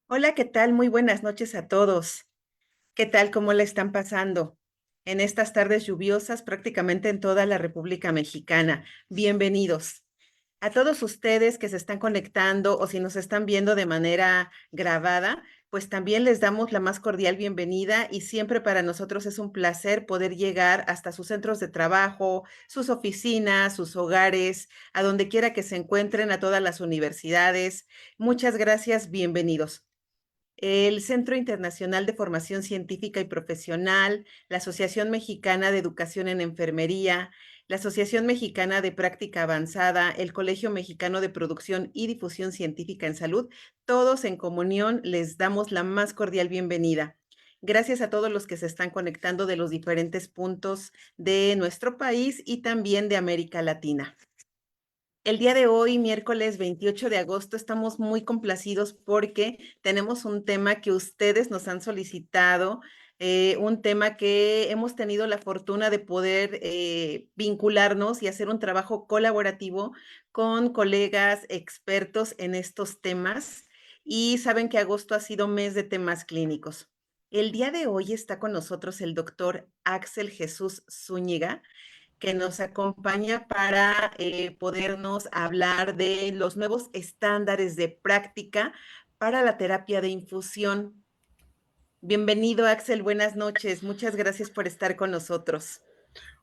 Hola, ¿qué tal? Muy buenas noches a todos. ¿Qué tal? ¿Cómo la están pasando en estas tardes lluviosas prácticamente en toda la República Mexicana? Bienvenidos. A todos ustedes que se están conectando o si nos están viendo de manera grabada, pues también les damos la más cordial bienvenida y siempre para nosotros es un placer poder llegar hasta sus centros de trabajo, sus oficinas, sus hogares, a donde quiera que se encuentren, a todas las universidades. Muchas gracias, bienvenidos. El Centro Internacional de Formación Científica y Profesional, la Asociación Mexicana de Educación en Enfermería, la Asociación Mexicana de Práctica Avanzada, el Colegio Mexicano de Producción y Difusión Científica en Salud, todos en comunión les damos la más cordial bienvenida. Gracias a todos los que se están conectando de los diferentes puntos de nuestro país y también de América Latina. El día de hoy, miércoles 28 de agosto, estamos muy complacidos porque tenemos un tema que ustedes nos han solicitado, un tema que hemos tenido la fortuna de poder vincularnos y hacer un trabajo colaborativo con colegas expertos en estos temas. Y saben que agosto ha sido mes de temas clínicos. El día de hoy está con nosotros el doctor Axel Jesús Zúñiga, que nos acompaña para podernos hablar de los nuevos estándares de práctica para la terapia de infusión. Bienvenido, Axel. Buenas noches. Muchas gracias por estar con nosotros.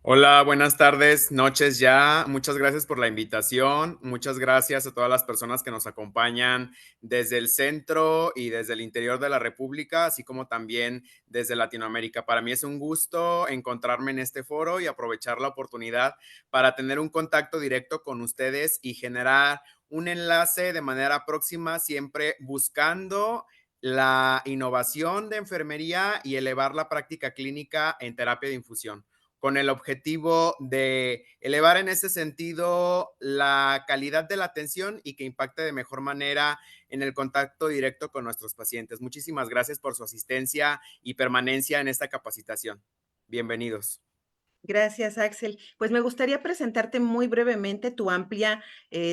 Hola, buenas tardes, noches ya. Muchas gracias por la invitación. Muchas gracias a todas las personas que nos acompañan desde el centro y desde el interior de la República, así como también desde Latinoamérica. Para mí es un gusto encontrarme en este foro y aprovechar la oportunidad para tener un contacto directo con ustedes y generar un enlace de manera próxima, siempre buscando la innovación de enfermería y elevar la práctica clínica en terapia de infusión con el objetivo de elevar en ese sentido la calidad de la atención y que impacte de mejor manera en el contacto directo con nuestros pacientes. Muchísimas gracias por su asistencia y permanencia en esta capacitación. Bienvenidos. Gracias, Axel. Pues me gustaría presentarte muy brevemente tu amplia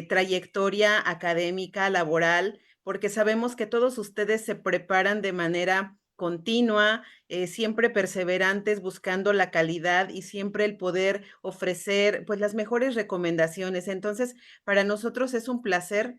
trayectoria académica, laboral, porque sabemos que todos ustedes se preparan de manera continua, siempre perseverantes, buscando la calidad y siempre el poder ofrecer pues las mejores recomendaciones. Entonces, para nosotros es un placer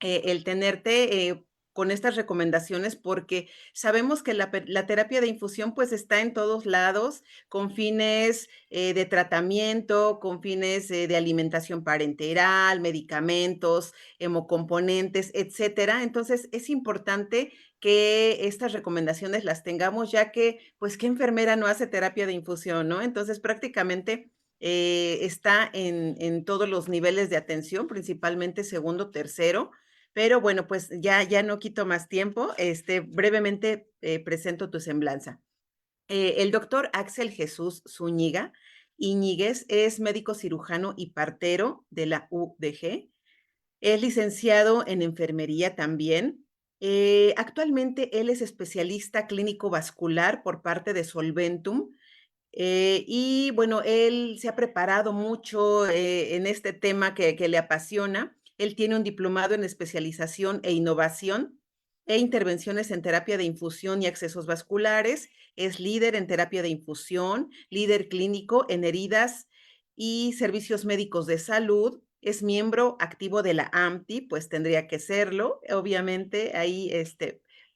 el tenerte con estas recomendaciones porque sabemos que la terapia de infusión pues está en todos lados con fines de tratamiento, con fines de alimentación parenteral, medicamentos, hemocomponentes, etcétera. Entonces es importante que estas recomendaciones las tengamos ya que pues qué enfermera no hace terapia de infusión, ¿no? Entonces prácticamente está en todos los niveles de atención, principalmente segundo, tercero, pero bueno, pues ya no quito más tiempo, brevemente presento tu semblanza. El doctor Axel Jesús Zúñiga Iñiguez es médico cirujano y partero de la UDG. Es licenciado en enfermería también. Actualmente él es especialista clínico vascular por parte de Solventum. Y bueno, él se ha preparado mucho en este tema que le apasiona. Él tiene un diplomado en especialización e innovación e intervenciones en terapia de infusión y accesos vasculares. Es líder en terapia de infusión, líder clínico en heridas y servicios médicos de salud. Es miembro activo de la AMTI, pues tendría que serlo, obviamente, ahí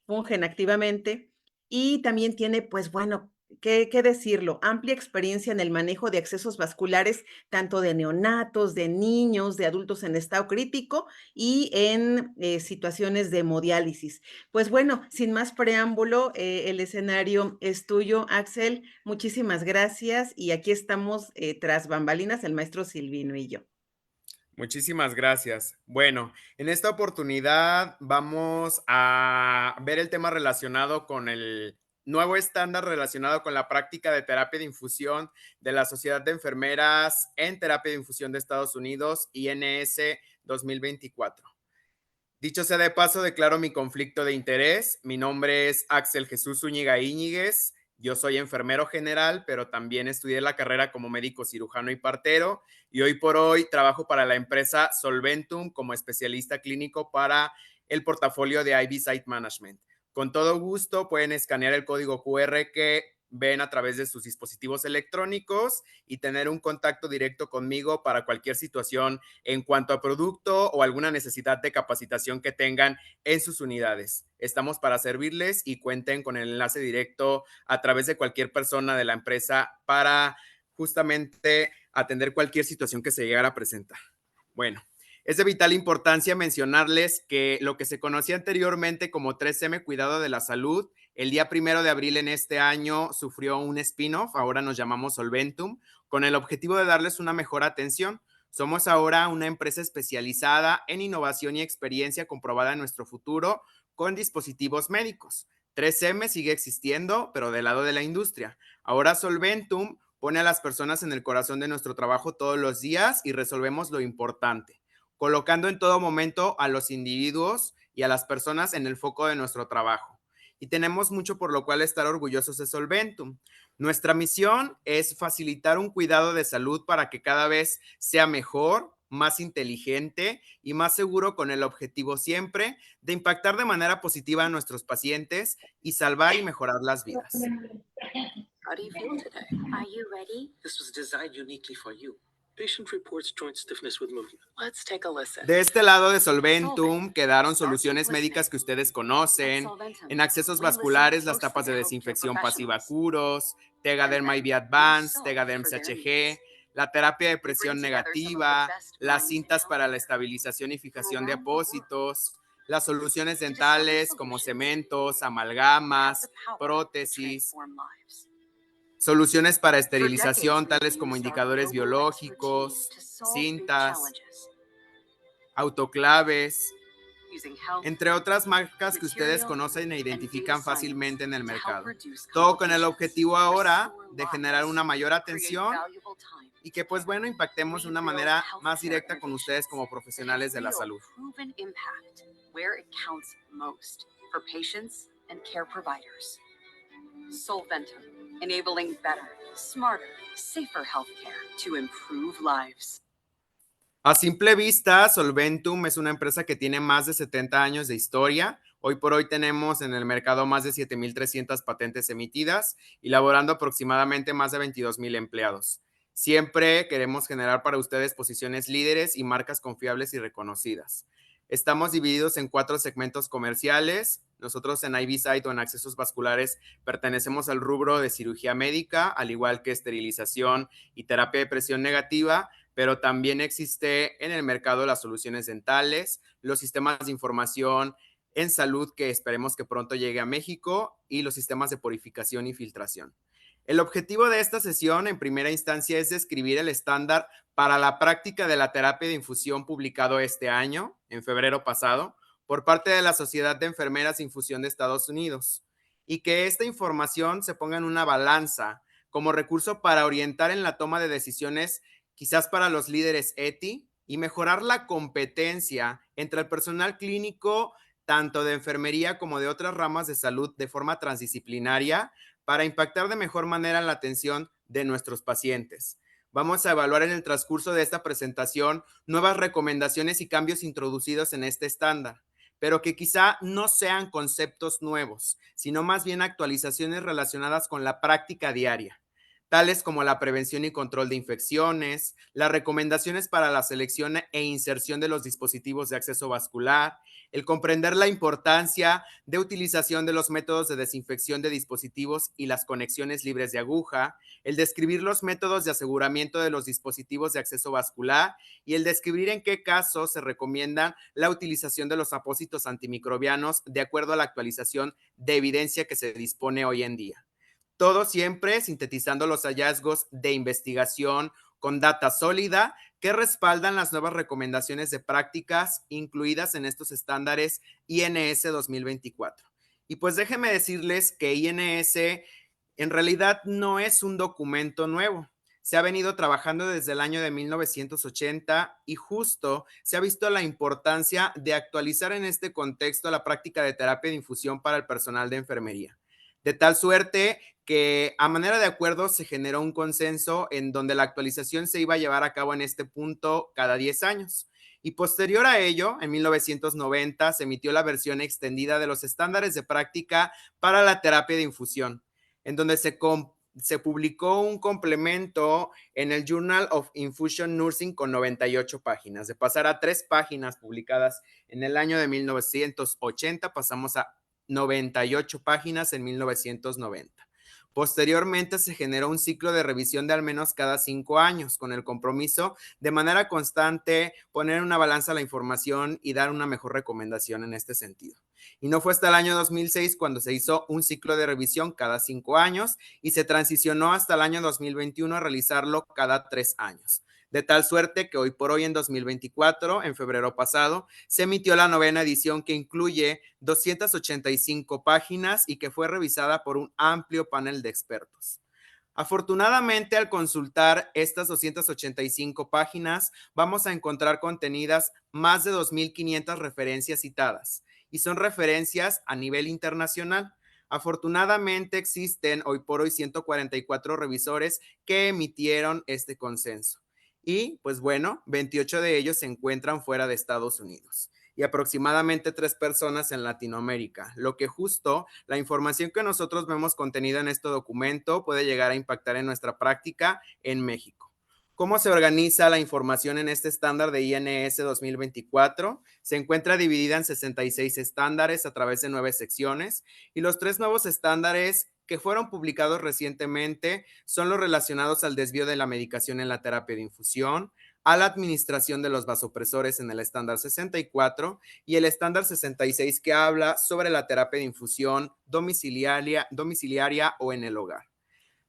fungen activamente. Y también tiene, pues bueno, ¿qué decirlo? Amplia experiencia en el manejo de accesos vasculares, tanto de neonatos, de niños, de adultos en estado crítico y en situaciones de hemodiálisis. Pues bueno, sin más preámbulo, el escenario es tuyo, Axel. Muchísimas gracias y aquí estamos tras bambalinas, el maestro Silvino y yo. Muchísimas gracias. Bueno, en esta oportunidad vamos a ver el tema relacionado con el nuevo estándar relacionado con la práctica de terapia de infusión de la Sociedad de Enfermeras en Terapia de Infusión de Estados Unidos, INS 2024. Dicho sea de paso, declaro mi conflicto de interés. Mi nombre es Axel Jesús Zúñiga Íñiguez. Yo soy enfermero general, pero también estudié la carrera como médico cirujano y partero. Y hoy por hoy trabajo para la empresa Solventum como especialista clínico para el portafolio de IB Site Management. Con todo gusto pueden escanear el código QR que ven a través de sus dispositivos electrónicos y tener un contacto directo conmigo para cualquier situación en cuanto a producto o alguna necesidad de capacitación que tengan en sus unidades. Estamos para servirles y cuenten con el enlace directo a través de cualquier persona de la empresa para justamente atender cualquier situación que se llegara a presentar. Bueno, es de vital importancia mencionarles que lo que se conocía anteriormente como 3M Cuidado de la Salud, el día 1 de abril en este año sufrió un spin-off, ahora nos llamamos Solventum, con el objetivo de darles una mejor atención. Somos ahora una empresa especializada en innovación y experiencia comprobada en nuestro futuro con dispositivos médicos. 3M sigue existiendo, pero del lado de la industria. Ahora Solventum pone a las personas en el corazón de nuestro trabajo todos los días y resolvemos lo importante, colocando en todo momento a los individuos y a las personas en el foco de nuestro trabajo. Y tenemos mucho por lo cual estar orgullosos de Solventum. Nuestra misión es facilitar un cuidado de salud para que cada vez sea mejor, más inteligente y más seguro, con el objetivo siempre de impactar de manera positiva a nuestros pacientes y salvar y mejorar las vidas. How do you feel today? Are you ready? This was designed uniquely for you. Patient reports joint stiffness with movement. Let's take a listen. De este lado de Solventum quedaron soluciones médicas que ustedes conocen. En accesos vasculares, las tapas de desinfección pasiva Curos, Tegaderm IV Advance, Tegaderm CHG, la terapia de presión negativa, las cintas para la estabilización y fijación de apósitos, las soluciones dentales como cementos, amalgamas, prótesis, soluciones para esterilización tales como indicadores biológicos, cintas, autoclaves, entre otras marcas que ustedes conocen e identifican fácilmente en el mercado. Todo con el objetivo ahora de generar una mayor atención y que, pues bueno, impactemos de una manera más directa con ustedes como profesionales de la salud. Solventum, enabling better, smarter, safer healthcare to improve lives. A simple vista, Solventum es una empresa que tiene más de 70 años de historia. Hoy por hoy tenemos en el mercado más de 7,300 patentes emitidas y laborando aproximadamente más de 22,000 empleados. Siempre queremos generar para ustedes posiciones líderes y marcas confiables y reconocidas. Estamos divididos en 4 segmentos comerciales. Nosotros en IV Site o en accesos vasculares pertenecemos al rubro de cirugía médica, al igual que esterilización y terapia de presión negativa, pero también existe en el mercado las soluciones dentales, los sistemas de información en salud que esperemos que pronto llegue a México y los sistemas de purificación y filtración. El objetivo de esta sesión en primera instancia es describir el estándar para la práctica de la terapia de infusión publicado este año, en febrero pasado, por parte de la Sociedad de Enfermeras de Infusión de Estados Unidos, y que esta información se ponga en una balanza como recurso para orientar en la toma de decisiones, quizás para los líderes ETI, y mejorar la competencia entre el personal clínico, tanto de enfermería como de otras ramas de salud, de forma transdisciplinaria, para impactar de mejor manera la atención de nuestros pacientes. Vamos a evaluar en el transcurso de esta presentación nuevas recomendaciones y cambios introducidos en este estándar, pero que quizá no sean conceptos nuevos, sino más bien actualizaciones relacionadas con la práctica diaria, tales como la prevención y control de infecciones, las recomendaciones para la selección e inserción de los dispositivos de acceso vascular, el comprender la importancia de utilización de los métodos de desinfección de dispositivos y las conexiones libres de aguja, el describir los métodos de aseguramiento de los dispositivos de acceso vascular y el describir en qué casos se recomienda la utilización de los apósitos antimicrobianos de acuerdo a la actualización de evidencia que se dispone hoy en día. Todo siempre sintetizando los hallazgos de investigación con data sólida que respaldan las nuevas recomendaciones de prácticas incluidas en estos estándares INS 2024. Y pues déjenme decirles que INS en realidad no es un documento nuevo. Se ha venido trabajando desde el año de 1980 y justo se ha visto la importancia de actualizar en este contexto la práctica de terapia de infusión para el personal de enfermería. de tal suerte que a manera de acuerdo se generó un consenso en donde la actualización se iba a llevar a cabo en este punto cada 10 años. Y posterior a ello, en 1990, se emitió la versión extendida de los estándares de práctica para la terapia de infusión, en donde se publicó un complemento en el Journal of Infusion Nursing con 98 páginas. De pasar a 3 páginas publicadas en el año de 1980, pasamos a 98 páginas en 1990. Posteriormente se generó un ciclo de revisión de al menos cada 5 años, con el compromiso de manera constante poner en una balanza la información y dar una mejor recomendación en este sentido. Y no fue hasta el año 2006 cuando se hizo un ciclo de revisión cada 5 años y se transicionó hasta el año 2021 a realizarlo cada 3 años. De tal suerte que hoy por hoy, en 2024, en febrero pasado, se emitió la 9ª edición, que incluye 285 páginas y que fue revisada por un amplio panel de expertos. Afortunadamente, al consultar estas 285 páginas, vamos a encontrar contenidas más de 2.500 referencias citadas, y son referencias a nivel internacional. Afortunadamente, existen hoy por hoy 144 revisores que emitieron este consenso. Y, pues bueno, 28 de ellos se encuentran fuera de Estados Unidos y aproximadamente 3 personas en Latinoamérica, lo que justo la información que nosotros vemos contenida en este documento puede llegar a impactar en nuestra práctica en México. ¿Cómo se organiza la información en este estándar de INS 2024? Se encuentra dividida en 66 estándares a través de 9 secciones, y los 3 nuevos estándares que fueron publicados recientemente son los relacionados al desvío de la medicación en la terapia de infusión, a la administración de los vasopresores en el estándar 64 y el estándar 66, que habla sobre la terapia de infusión domiciliaria o en el hogar.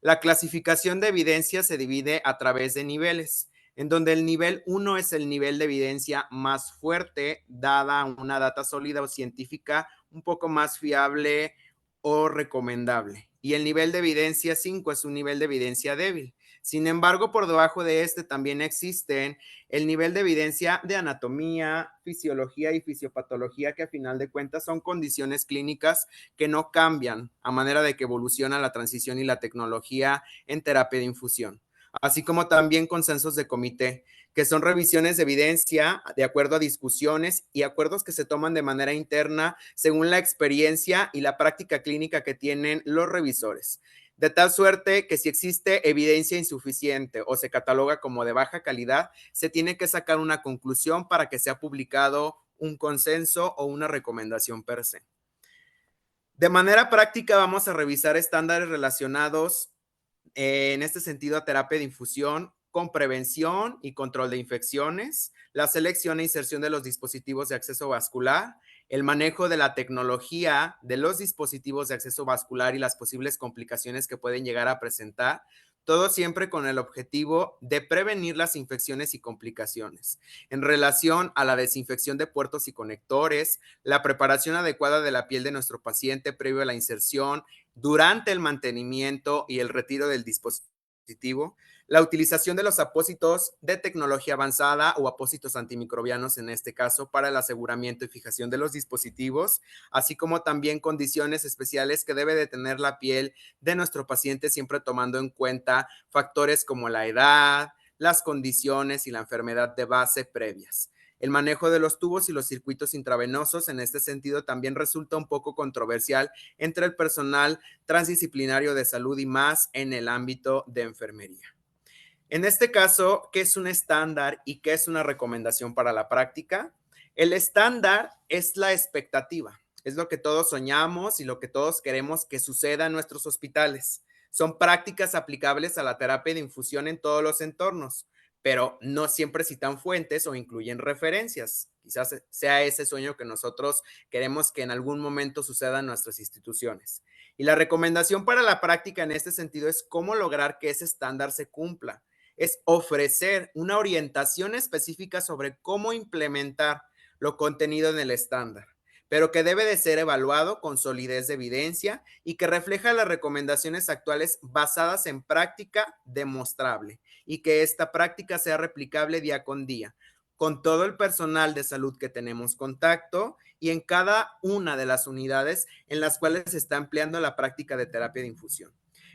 La clasificación de evidencia se divide a través de niveles, en donde el nivel 1 es el nivel de evidencia más fuerte, dada una data sólida o científica un poco más fiable o recomendable. Y el nivel de evidencia 5 es un nivel de evidencia débil. Sin embargo, por debajo de este también existen el nivel de evidencia de anatomía, fisiología y fisiopatología, que a final de cuentas son condiciones clínicas que no cambian a manera de que evoluciona la transición y la tecnología en terapia de infusión, así como también consensos de comité, que son revisiones de evidencia de acuerdo a discusiones y acuerdos que se toman de manera interna según la experiencia y la práctica clínica que tienen los revisores. De tal suerte que si existe evidencia insuficiente o se cataloga como de baja calidad, se tiene que sacar una conclusión para que sea publicado un consenso o una recomendación per se. De manera práctica, vamos a revisar estándares relacionados en este sentido a terapia de infusión con prevención y control de infecciones, la selección e inserción de los dispositivos de acceso vascular, el manejo de la tecnología de los dispositivos de acceso vascular y las posibles complicaciones que pueden llegar a presentar, todo siempre con el objetivo de prevenir las infecciones y complicaciones. En relación a la desinfección de puertos y conectores, la preparación adecuada de la piel de nuestro paciente previo a la inserción, durante el mantenimiento y el retiro del dispositivo, la utilización de los apósitos de tecnología avanzada o apósitos antimicrobianos en este caso para el aseguramiento y fijación de los dispositivos, así como también condiciones especiales que debe de tener la piel de nuestro paciente, siempre tomando en cuenta factores como la edad, las condiciones y la enfermedad de base previas. El manejo de los tubos y los circuitos intravenosos en este sentido también resulta un poco controversial entre el personal transdisciplinario de salud y más en el ámbito de enfermería. En este caso, ¿qué es un estándar y qué es una recomendación para la práctica? El estándar es la expectativa, es lo que todos soñamos y lo que todos queremos que suceda en nuestros hospitales. Son prácticas aplicables a la terapia de infusión en todos los entornos, pero no siempre citan fuentes o incluyen referencias. Quizás sea ese sueño que nosotros queremos que en algún momento suceda en nuestras instituciones. Y la recomendación para la práctica en este sentido es cómo lograr que ese estándar se cumpla. Es ofrecer una orientación específica sobre cómo implementar lo contenido en el estándar, pero que debe de ser evaluado con solidez de evidencia y que refleja las recomendaciones actuales basadas en práctica demostrable, y que esta práctica sea replicable día con día. con todo el personal de salud que tenemos contacto y en cada una de las unidades en las cuales se está empleando la práctica de terapia de infusión.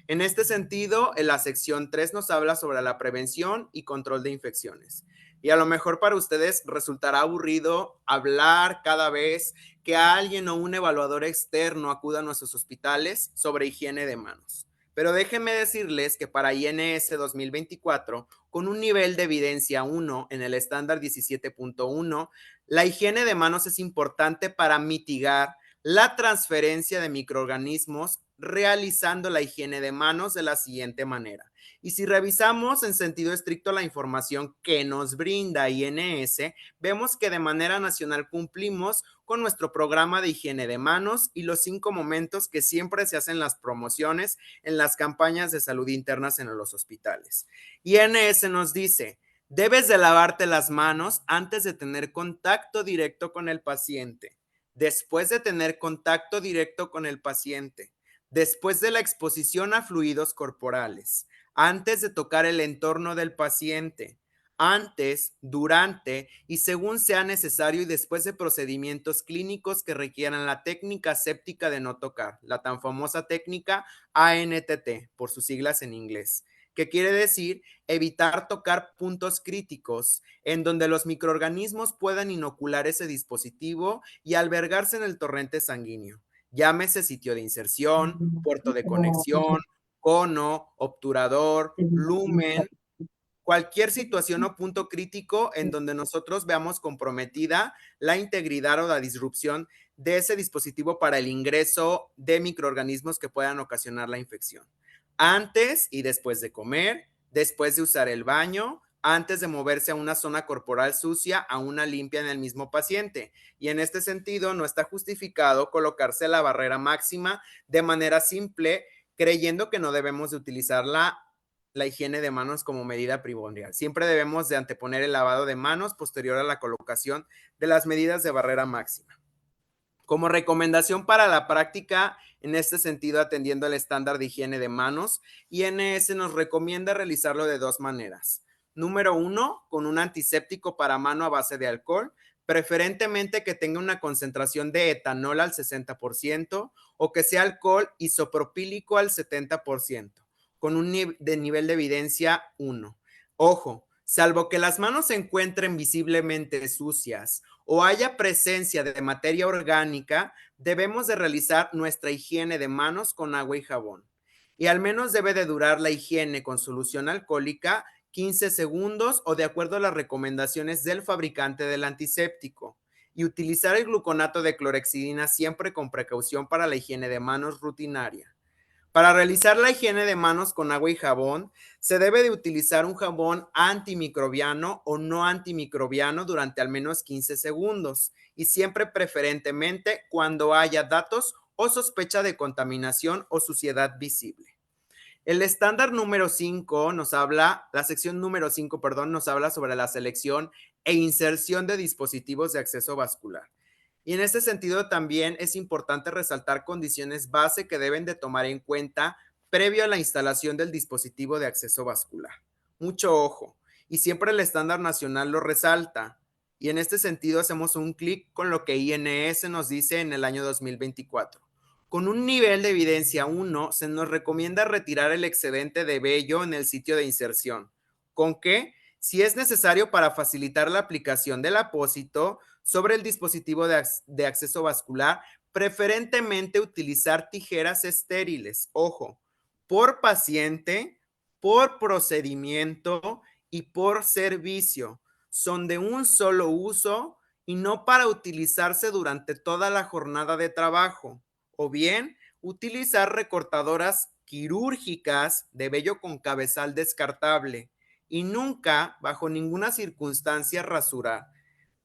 En este sentido, en la sección 3 nos habla sobre la prevención y control de infecciones. Y a lo mejor para ustedes resultará aburrido hablar cada vez que alguien o un evaluador externo acuda a nuestros hospitales sobre higiene de manos. Pero déjenme decirles que para INS 2024, con un nivel de evidencia 1 en el estándar 17.1, la higiene de manos es importante para mitigar la transferencia de microorganismos realizando la higiene de manos de la siguiente manera. Y si revisamos en sentido estricto la información que nos brinda INS, vemos que de manera nacional cumplimos con nuestro programa de higiene de manos y los 5 momentos que siempre se hacen las promociones en las campañas de salud internas en los hospitales. INS nos dice, debes de lavarte las manos antes de tener contacto directo con el paciente, después de tener contacto directo con el paciente, después de la exposición a fluidos corporales, antes de tocar el entorno del paciente, antes, durante y según sea necesario y después de procedimientos clínicos que requieran la técnica séptica de no tocar, la tan famosa técnica ANTT, por sus siglas en inglés, que quiere decir evitar tocar puntos críticos en donde los microorganismos puedan inocular ese dispositivo y albergarse en el torrente sanguíneo. Llámese sitio de inserción, puerto de conexión, cono, obturador, lumen, cualquier situación o punto crítico en donde nosotros veamos comprometida la integridad o la disrupción de ese dispositivo para el ingreso de microorganismos que puedan ocasionar la infección. Antes y después de comer, después de usar el baño, antes de moverse a una zona corporal sucia a una limpia en el mismo paciente. Y en este sentido, no está justificado colocarse la barrera máxima de manera simple, creyendo que no debemos de utilizar la higiene de manos como medida primordial. Siempre debemos de anteponer el lavado de manos posterior a la colocación de las medidas de barrera máxima. Como recomendación para la práctica, en este sentido, atendiendo al estándar de higiene de manos, INS nos recomienda realizarlo de 2 maneras. Número 1, con un antiséptico para mano a base de alcohol, preferentemente que tenga una concentración de etanol al 60% o que sea alcohol isopropílico al 70%, con un nivel de evidencia 1. Ojo, salvo que las manos se encuentren visiblemente sucias o haya presencia de materia orgánica, debemos de realizar nuestra higiene de manos con agua y jabón. Y al menos debe de durar la higiene con solución alcohólica 15 segundos o de acuerdo a las recomendaciones del fabricante del antiséptico. Y utilizar el gluconato de clorhexidina siempre con precaución para la higiene de manos rutinaria. Para realizar la higiene de manos con agua y jabón, se debe de utilizar un jabón antimicrobiano o no antimicrobiano durante al menos 15 segundos y siempre preferentemente cuando haya datos o sospecha de contaminación o suciedad visible. El estándar número 5 nos habla, la sección número 5, perdón, nos habla sobre la selección e inserción de dispositivos de acceso vascular. Y en este sentido también es importante resaltar condiciones base que deben de tomar en cuenta previo a la instalación del dispositivo de acceso vascular. Mucho ojo, y siempre el estándar nacional lo resalta. Y en este sentido hacemos un clic con lo que INS nos dice en el año 2024. Con un nivel de evidencia 1, se nos recomienda retirar el excedente de vello en el sitio de inserción. ¿Con qué? Si es necesario para facilitar la aplicación del apósito sobre el dispositivo de acceso vascular, preferentemente utilizar tijeras estériles, ojo, por paciente, por procedimiento y por servicio. Son de un solo uso y no para utilizarse durante toda la jornada de trabajo. O bien, utilizar recortadoras quirúrgicas de vello con cabezal descartable y nunca, bajo ninguna circunstancia, rasurar.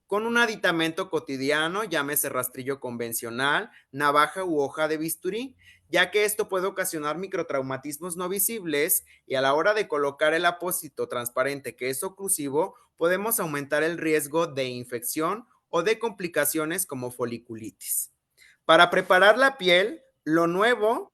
Con un aditamento cotidiano, llámese rastrillo convencional, navaja u hoja de bisturí, ya que esto puede ocasionar microtraumatismos no visibles y a la hora de colocar el apósito transparente que es oclusivo, podemos aumentar el riesgo de infección o de complicaciones como foliculitis. Para preparar la piel, lo nuevo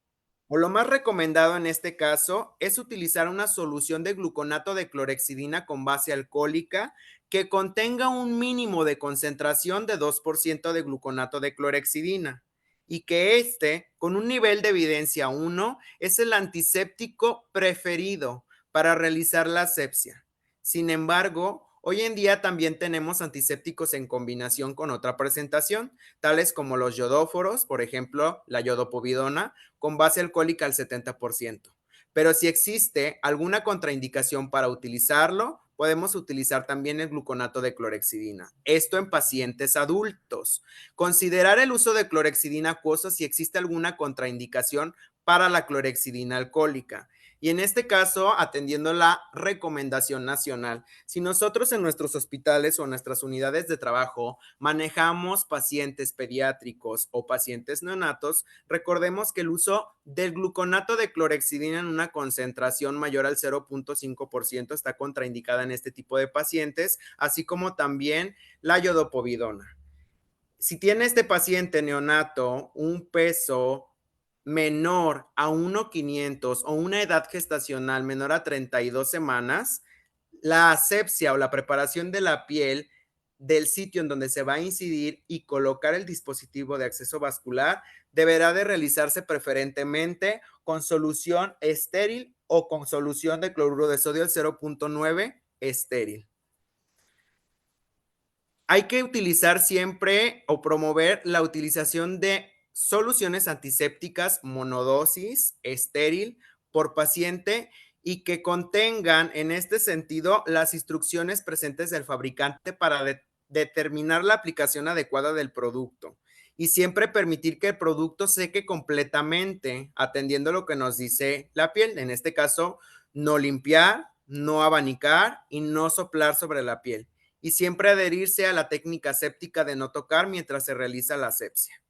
o lo más recomendado en este caso es utilizar una solución de gluconato de clorhexidina con base alcohólica que contenga un mínimo de concentración de 2% de gluconato de clorhexidina y que con un nivel de evidencia 1, es el antiséptico preferido para realizar la asepsia. Sin embargo, hoy en día también tenemos antisépticos en combinación con otra presentación, tales como los yodóforos, por ejemplo, la yodopovidona, con base alcohólica al 70%. Pero si existe alguna contraindicación para utilizarlo, podemos utilizar también el gluconato de clorhexidina. Esto en pacientes adultos. Considerar el uso de clorhexidina acuosa si existe alguna contraindicación para la clorhexidina alcohólica. Y en este caso, atendiendo la recomendación nacional, si nosotros en nuestros hospitales o nuestras unidades de trabajo manejamos pacientes pediátricos o pacientes neonatos, recordemos que el uso del gluconato de clorhexidina en una concentración mayor al 0.5% está contraindicada en este tipo de pacientes, así como también la yodopovidona. Si tiene este paciente neonato un peso menor a 1,500 o una edad gestacional menor a 32 semanas, la asepsia o la preparación de la piel del sitio en donde se va a incidir y colocar el dispositivo de acceso vascular deberá de realizarse preferentemente con solución estéril o con solución de cloruro de sodio al 0.9 estéril. Hay que utilizar siempre o promover la utilización de soluciones antisépticas monodosis, estéril, por paciente y que contengan en este sentido las instrucciones presentes del fabricante para determinar la aplicación adecuada del producto y siempre permitir que el producto seque completamente, atendiendo lo que nos dice la piel. En este caso, no limpiar, no abanicar y no soplar sobre la piel y siempre adherirse a la técnica aséptica de no tocar mientras se realiza la asepsia.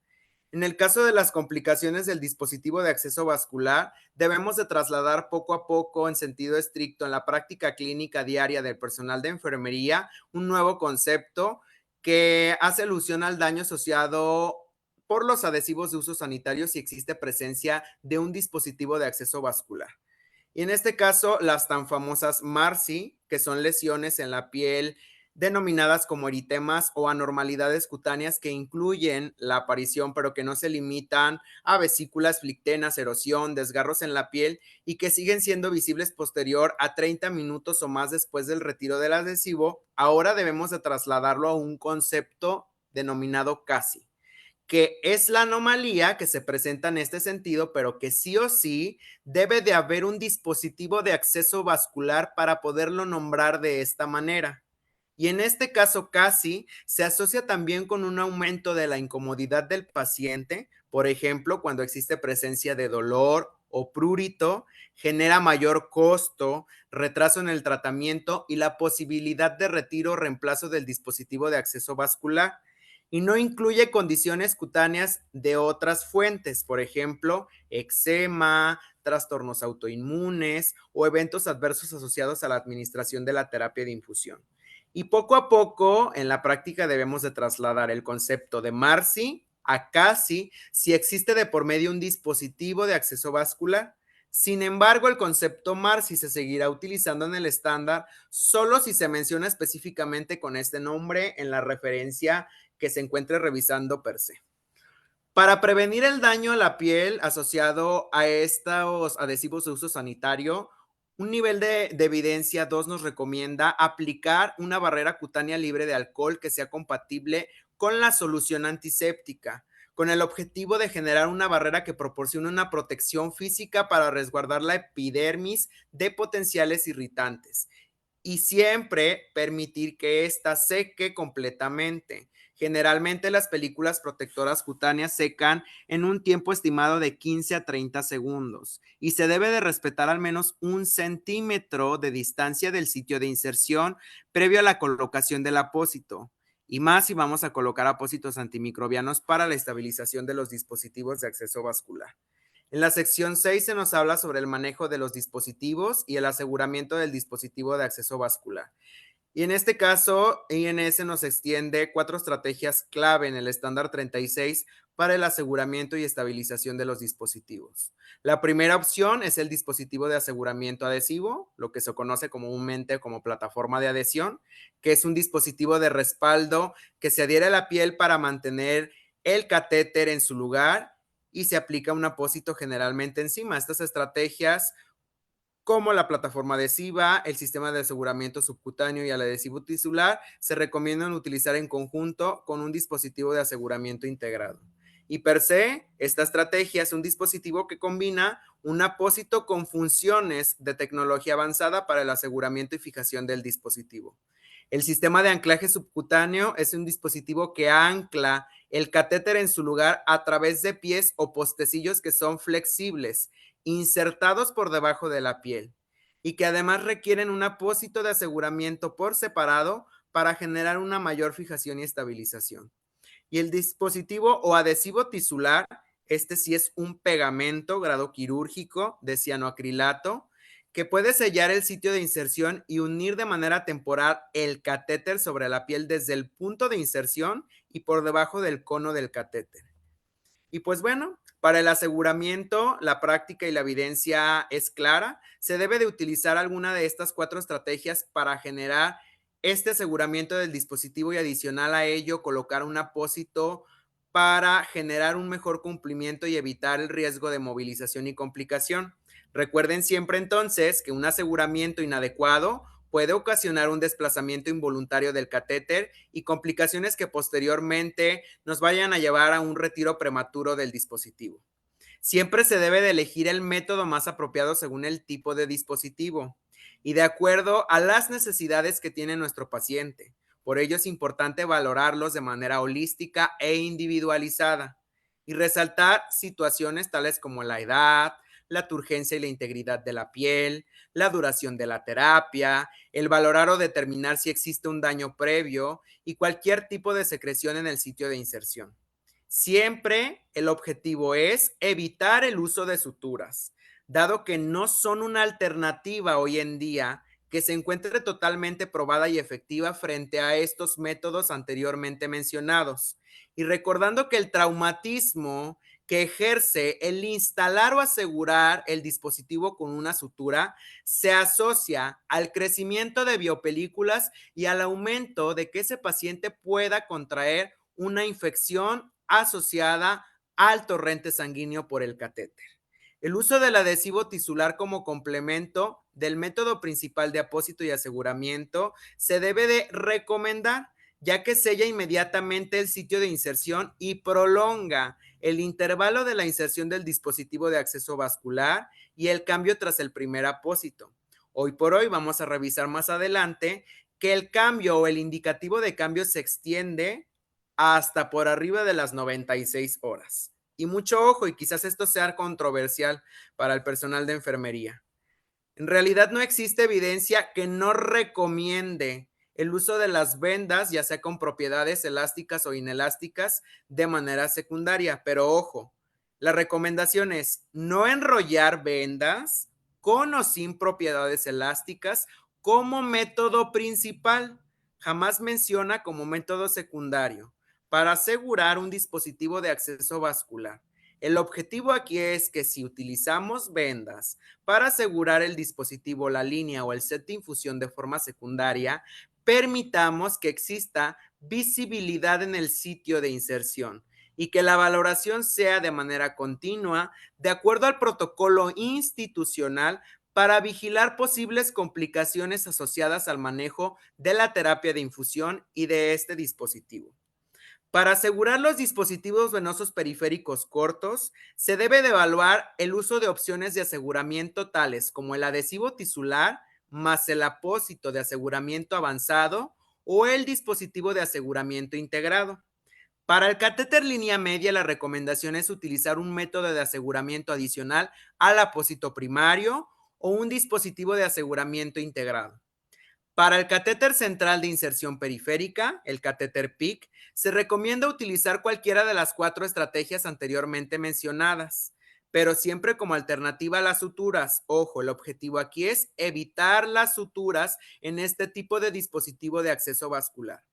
En el caso de las complicaciones del dispositivo de acceso vascular, debemos de trasladar poco a poco en sentido estricto en la práctica clínica diaria del personal de enfermería un nuevo concepto que hace alusión al daño asociado por los adhesivos de uso sanitario si existe presencia de un dispositivo de acceso vascular. Y en este caso, las tan famosas MARSI, que son lesiones en la piel denominadas como eritemas o anormalidades cutáneas que incluyen la aparición, pero que no se limitan a vesículas, flictenas, erosión, desgarros en la piel y que siguen siendo visibles posterior a 30 minutos o más después del retiro del adhesivo. Ahora debemos de trasladarlo a un concepto denominado CASI, que es la anomalía que se presenta en este sentido, pero que sí o sí debe de haber un dispositivo de acceso vascular para poderlo nombrar de esta manera. Y en este caso casi se asocia también con un aumento de la incomodidad del paciente, por ejemplo, cuando existe presencia de dolor o prurito, genera mayor costo, retraso en el tratamiento y la posibilidad de retiro o reemplazo del dispositivo de acceso vascular. Y no incluye condiciones cutáneas de otras fuentes, por ejemplo, eczema, trastornos autoinmunes o eventos adversos asociados a la administración de la terapia de infusión. Y poco a poco, en la práctica debemos de trasladar el concepto de MARSI a CASI si existe de por medio un dispositivo de acceso vascular. Sin embargo, el concepto MARSI se seguirá utilizando en el estándar solo si se menciona específicamente con este nombre en la referencia que se encuentre revisando per se. Para prevenir el daño a la piel asociado a estos adhesivos de uso sanitario, un nivel de evidencia 2 nos recomienda aplicar una barrera cutánea libre de alcohol que sea compatible con la solución antiséptica, con el objetivo de generar una barrera que proporcione una protección física para resguardar la epidermis de potenciales irritantes y siempre permitir que ésta seque completamente. Generalmente las películas protectoras cutáneas secan en un tiempo estimado de 15 a 30 segundos y se debe de respetar al menos 1 centímetro de distancia del sitio de inserción previo a la colocación del apósito. Y más si vamos a colocar apósitos antimicrobianos para la estabilización de los dispositivos de acceso vascular. En la sección 6 se nos habla sobre el manejo de los dispositivos y el aseguramiento del dispositivo de acceso vascular. Y en este caso, INS nos extiende 4 estrategias clave en el estándar 36 para el aseguramiento y estabilización de los dispositivos. La primera opción es el dispositivo de aseguramiento adhesivo, lo que se conoce comúnmente como plataforma de adhesión, que es un dispositivo de respaldo que se adhiere a la piel para mantener el catéter en su lugar y se aplica un apósito generalmente encima. Estas estrategias, como la plataforma adhesiva, el sistema de aseguramiento subcutáneo y el adhesivo tisular, se recomiendan utilizar en conjunto con un dispositivo de aseguramiento integrado. Y per se, esta estrategia es un dispositivo que combina un apósito con funciones de tecnología avanzada para el aseguramiento y fijación del dispositivo. El sistema de anclaje subcutáneo es un dispositivo que ancla el catéter en su lugar a través de pies o postecillos que son flexibles, insertados por debajo de la piel, y que además requieren un apósito de aseguramiento por separado para generar una mayor fijación y estabilización. Y el dispositivo o adhesivo tisular, este sí es un pegamento grado quirúrgico de cianoacrilato que puede sellar el sitio de inserción y unir de manera temporal el catéter sobre la piel desde el punto de inserción y por debajo del cono del catéter. Y pues bueno, para el aseguramiento, la práctica y la evidencia es clara. Se debe de utilizar alguna de estas 4 estrategias para generar este aseguramiento del dispositivo y adicional a ello colocar un apósito para generar un mejor cumplimiento y evitar el riesgo de movilización y complicación. Recuerden siempre entonces que un aseguramiento inadecuado puede ocasionar un desplazamiento involuntario del catéter y complicaciones que posteriormente nos vayan a llevar a un retiro prematuro del dispositivo. Siempre se debe de elegir el método más apropiado según el tipo de dispositivo y de acuerdo a las necesidades que tiene nuestro paciente. Por ello es importante valorarlos de manera holística e individualizada y resaltar situaciones tales como la edad, la turgencia y la integridad de la piel, la duración de la terapia, el valorar o determinar si existe un daño previo y cualquier tipo de secreción en el sitio de inserción. Siempre el objetivo es evitar el uso de suturas, dado que no son una alternativa hoy en día que se encuentre totalmente probada y efectiva frente a estos métodos anteriormente mencionados. Y recordando que el traumatismo que ejerce el instalar o asegurar el dispositivo con una sutura se asocia al crecimiento de biopelículas y al aumento de que ese paciente pueda contraer una infección asociada al torrente sanguíneo por el catéter. El uso del adhesivo tisular como complemento del método principal de apósito y aseguramiento se debe de recomendar, ya que sella inmediatamente el sitio de inserción y prolonga el intervalo de la inserción del dispositivo de acceso vascular y el cambio tras el primer apósito. Hoy por hoy vamos a revisar más adelante que el cambio o el indicativo de cambio se extiende hasta por arriba de las 96 horas. Y mucho ojo, y quizás esto sea controversial para el personal de enfermería. En realidad no existe evidencia que no recomiende el uso de las vendas, ya sea con propiedades elásticas o inelásticas, de manera secundaria. Pero ojo, la recomendación es no enrollar vendas con o sin propiedades elásticas como método principal. Jamás menciona como método secundario para asegurar un dispositivo de acceso vascular. El objetivo aquí es que si utilizamos vendas para asegurar el dispositivo, la línea o el set de infusión de forma secundaria, permitamos que exista visibilidad en el sitio de inserción y que la valoración sea de manera continua, de acuerdo al protocolo institucional para vigilar posibles complicaciones asociadas al manejo de la terapia de infusión y de este dispositivo. Para asegurar los dispositivos venosos periféricos cortos, se debe de evaluar el uso de opciones de aseguramiento tales como el adhesivo tisular más el apósito de aseguramiento avanzado o el dispositivo de aseguramiento integrado. Para el catéter línea media, la recomendación es utilizar un método de aseguramiento adicional al apósito primario o un dispositivo de aseguramiento integrado. Para el catéter central de inserción periférica, el catéter PIC, se recomienda utilizar cualquiera de las 4 estrategias anteriormente mencionadas, pero siempre como alternativa a las suturas. Ojo, el objetivo aquí es evitar las suturas en este tipo de dispositivo de acceso vascular.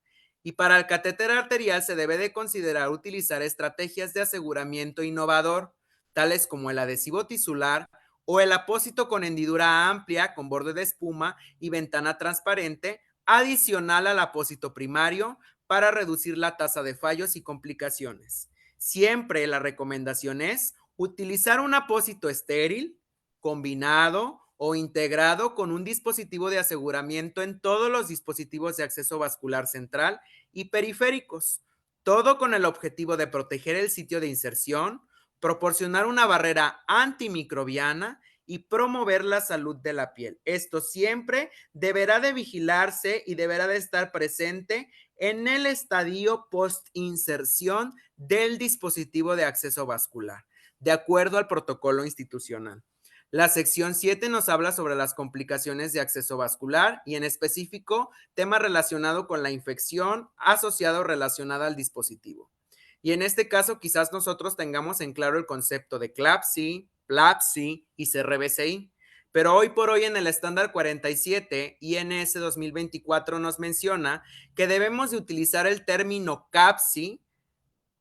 Y para el catéter arterial se debe de considerar utilizar estrategias de aseguramiento innovador, tales como el adhesivo tisular o el apósito con hendidura amplia, con borde de espuma y ventana transparente, adicional al apósito primario para reducir la tasa de fallos y complicaciones. Siempre la recomendación es utilizar un apósito estéril, combinado o integrado con un dispositivo de aseguramiento en todos los dispositivos de acceso vascular central y periféricos, todo con el objetivo de proteger el sitio de inserción, proporcionar una barrera antimicrobiana y promover la salud de la piel. Esto siempre deberá de vigilarse y deberá de estar presente en el estadio post-inserción del dispositivo de acceso vascular, de acuerdo al protocolo institucional. La sección 7 nos habla sobre las complicaciones de acceso vascular y en específico tema relacionado con la infección asociada o relacionada al dispositivo. Y en este caso quizás nosotros tengamos en claro el concepto de CLABSI, PLABSI y CRBSI, pero hoy por hoy en el estándar 47 INS 2024 nos menciona que debemos de utilizar el término CAPSI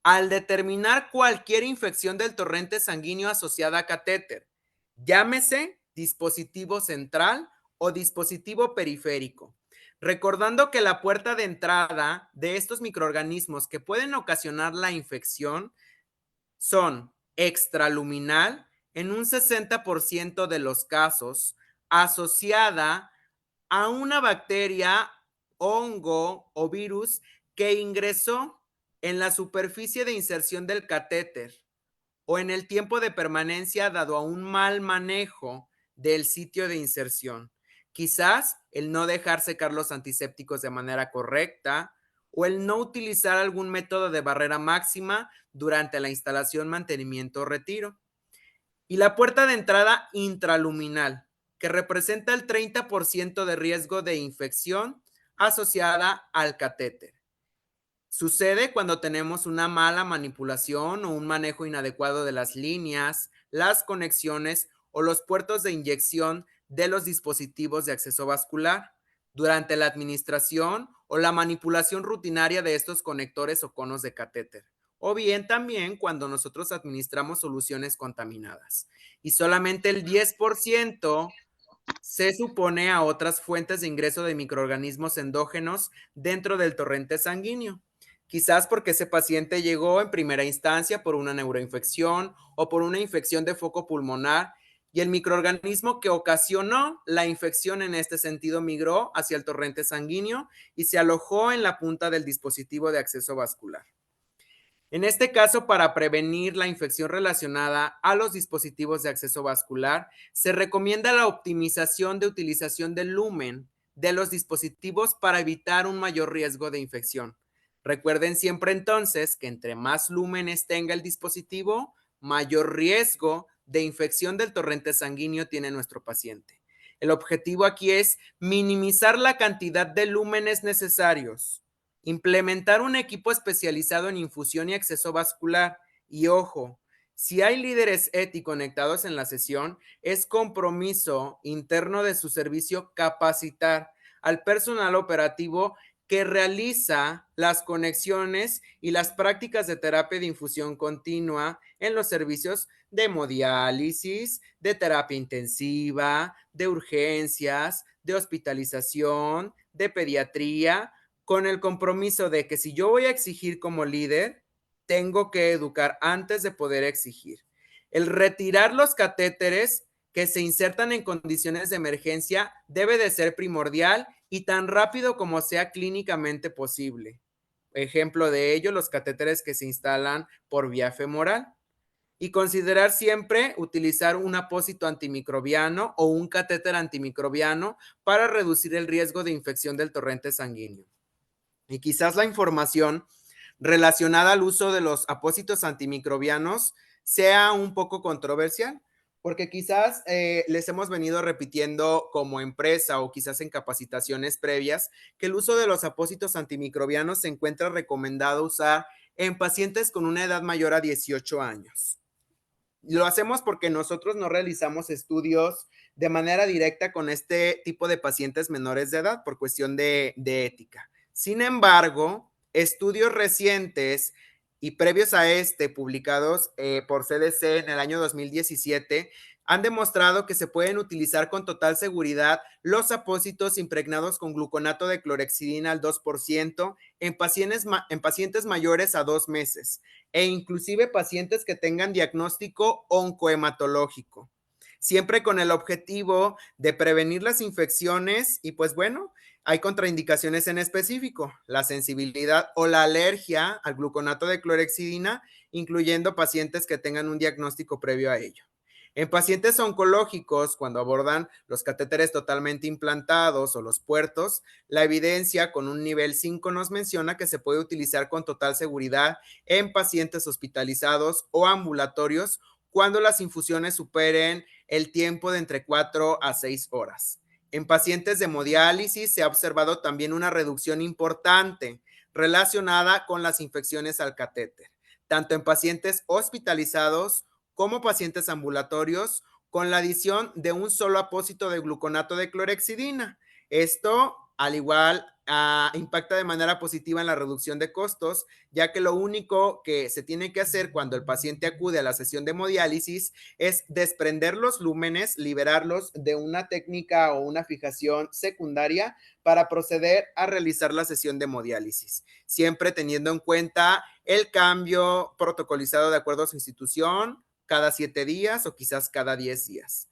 al determinar cualquier infección del torrente sanguíneo asociada a catéter, llámese dispositivo central o dispositivo periférico. Recordando que la puerta de entrada de estos microorganismos que pueden ocasionar la infección son extraluminal en un 60% de los casos, asociada a una bacteria, hongo o virus que ingresó en la superficie de inserción del catéter o en el tiempo de permanencia dado a un mal manejo del sitio de inserción. Quizás el no dejar secar los antisépticos de manera correcta o el no utilizar algún método de barrera máxima durante la instalación, mantenimiento o retiro. Y la puerta de entrada intraluminal, que representa el 30% de riesgo de infección asociada al catéter. Sucede cuando tenemos una mala manipulación o un manejo inadecuado de las líneas, las conexiones o los puertos de inyección de los dispositivos de acceso vascular durante la administración o la manipulación rutinaria de estos conectores o conos de catéter. O bien también cuando nosotros administramos soluciones contaminadas. Y solamente el 10% se supone a otras fuentes de ingreso de microorganismos endógenos dentro del torrente sanguíneo. Quizás porque ese paciente llegó en primera instancia por una neuroinfección o por una infección de foco pulmonar y el microorganismo que ocasionó la infección en este sentido migró hacia el torrente sanguíneo y se alojó en la punta del dispositivo de acceso vascular. En este caso, para prevenir la infección relacionada a los dispositivos de acceso vascular, se recomienda la optimización de utilización del lumen de los dispositivos para evitar un mayor riesgo de infección. Recuerden siempre entonces que entre más lúmenes tenga el dispositivo, mayor riesgo de infección del torrente sanguíneo tiene nuestro paciente. El objetivo aquí es minimizar la cantidad de lúmenes necesarios, implementar un equipo especializado en infusión y acceso vascular. Y ojo, si hay líderes ETI conectados en la sesión, es compromiso interno de su servicio capacitar al personal operativo que realiza las conexiones y las prácticas de terapia de infusión continua en los servicios de hemodiálisis, de terapia intensiva, de urgencias, de hospitalización, de pediatría, con el compromiso de que si yo voy a exigir como líder, tengo que educar antes de poder exigir. El retirar los catéteres que se insertan en condiciones de emergencia debe de ser primordial y tan rápido como sea clínicamente posible. Ejemplo de ello, los catéteres que se instalan por vía femoral. Y considerar siempre utilizar un apósito antimicrobiano o un catéter antimicrobiano para reducir el riesgo de infección del torrente sanguíneo. Y quizás la información relacionada al uso de los apósitos antimicrobianos sea un poco controversial, porque quizás les hemos venido repitiendo como empresa o quizás en capacitaciones previas que el uso de los apósitos antimicrobianos se encuentra recomendado usar en pacientes con una edad mayor a 18 años. Lo hacemos porque nosotros no realizamos estudios de manera directa con este tipo de pacientes menores de edad por cuestión de ética. Sin embargo, estudios recientes y previos a este, publicados por CDC en el año 2017, han demostrado que se pueden utilizar con total seguridad los apósitos impregnados con gluconato de clorhexidina al 2% en pacientes mayores a 2 meses e inclusive pacientes que tengan diagnóstico oncohematológico, siempre con el objetivo de prevenir las infecciones y pues bueno, hay contraindicaciones en específico, la sensibilidad o la alergia al gluconato de clorhexidina, incluyendo pacientes que tengan un diagnóstico previo a ello. En pacientes oncológicos, cuando abordan los catéteres totalmente implantados o los puertos, la evidencia con un nivel 5 nos menciona que se puede utilizar con total seguridad en pacientes hospitalizados o ambulatorios cuando las infusiones superen el tiempo de entre 4 a 6 horas. En pacientes de hemodiálisis se ha observado también una reducción importante relacionada con las infecciones al catéter, tanto en pacientes hospitalizados como pacientes ambulatorios, con la adición de un solo apósito de gluconato de clorhexidina. Esto, al igual, impacta de manera positiva en la reducción de costos, ya que lo único que se tiene que hacer cuando el paciente acude a la sesión de hemodiálisis es desprender los lúmenes, liberarlos de una técnica o una fijación secundaria para proceder a realizar la sesión de hemodiálisis, siempre teniendo en cuenta el cambio protocolizado de acuerdo a su institución, cada 7 días o quizás cada 10 días.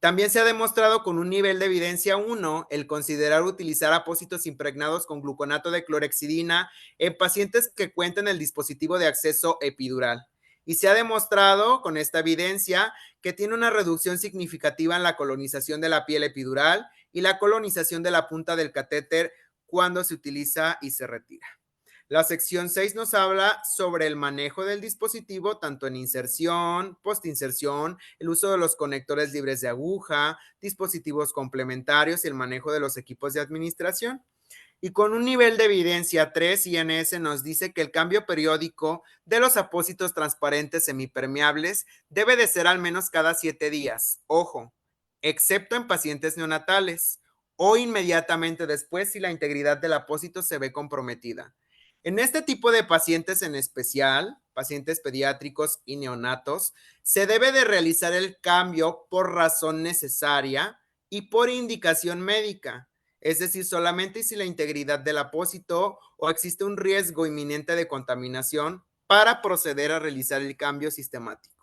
También se ha demostrado con un nivel de evidencia 1 el considerar utilizar apósitos impregnados con gluconato de clorhexidina en pacientes que cuenten el dispositivo de acceso epidural. Y se ha demostrado con esta evidencia que tiene una reducción significativa en la colonización de la piel epidural y la colonización de la punta del catéter cuando se utiliza y se retira. La sección 6 nos habla sobre el manejo del dispositivo, tanto en inserción, postinserción, el uso de los conectores libres de aguja, dispositivos complementarios y el manejo de los equipos de administración. Y con un nivel de evidencia 3, INS nos dice que el cambio periódico de los apósitos transparentes semipermeables debe de ser al menos cada 7 días. Ojo, excepto en pacientes neonatales o inmediatamente después si la integridad del apósito se ve comprometida. En este tipo de pacientes en especial, pacientes pediátricos y neonatos, se debe de realizar el cambio por razón necesaria y por indicación médica, es decir, solamente si la integridad del apósito o existe un riesgo inminente de contaminación para proceder a realizar el cambio sistemático.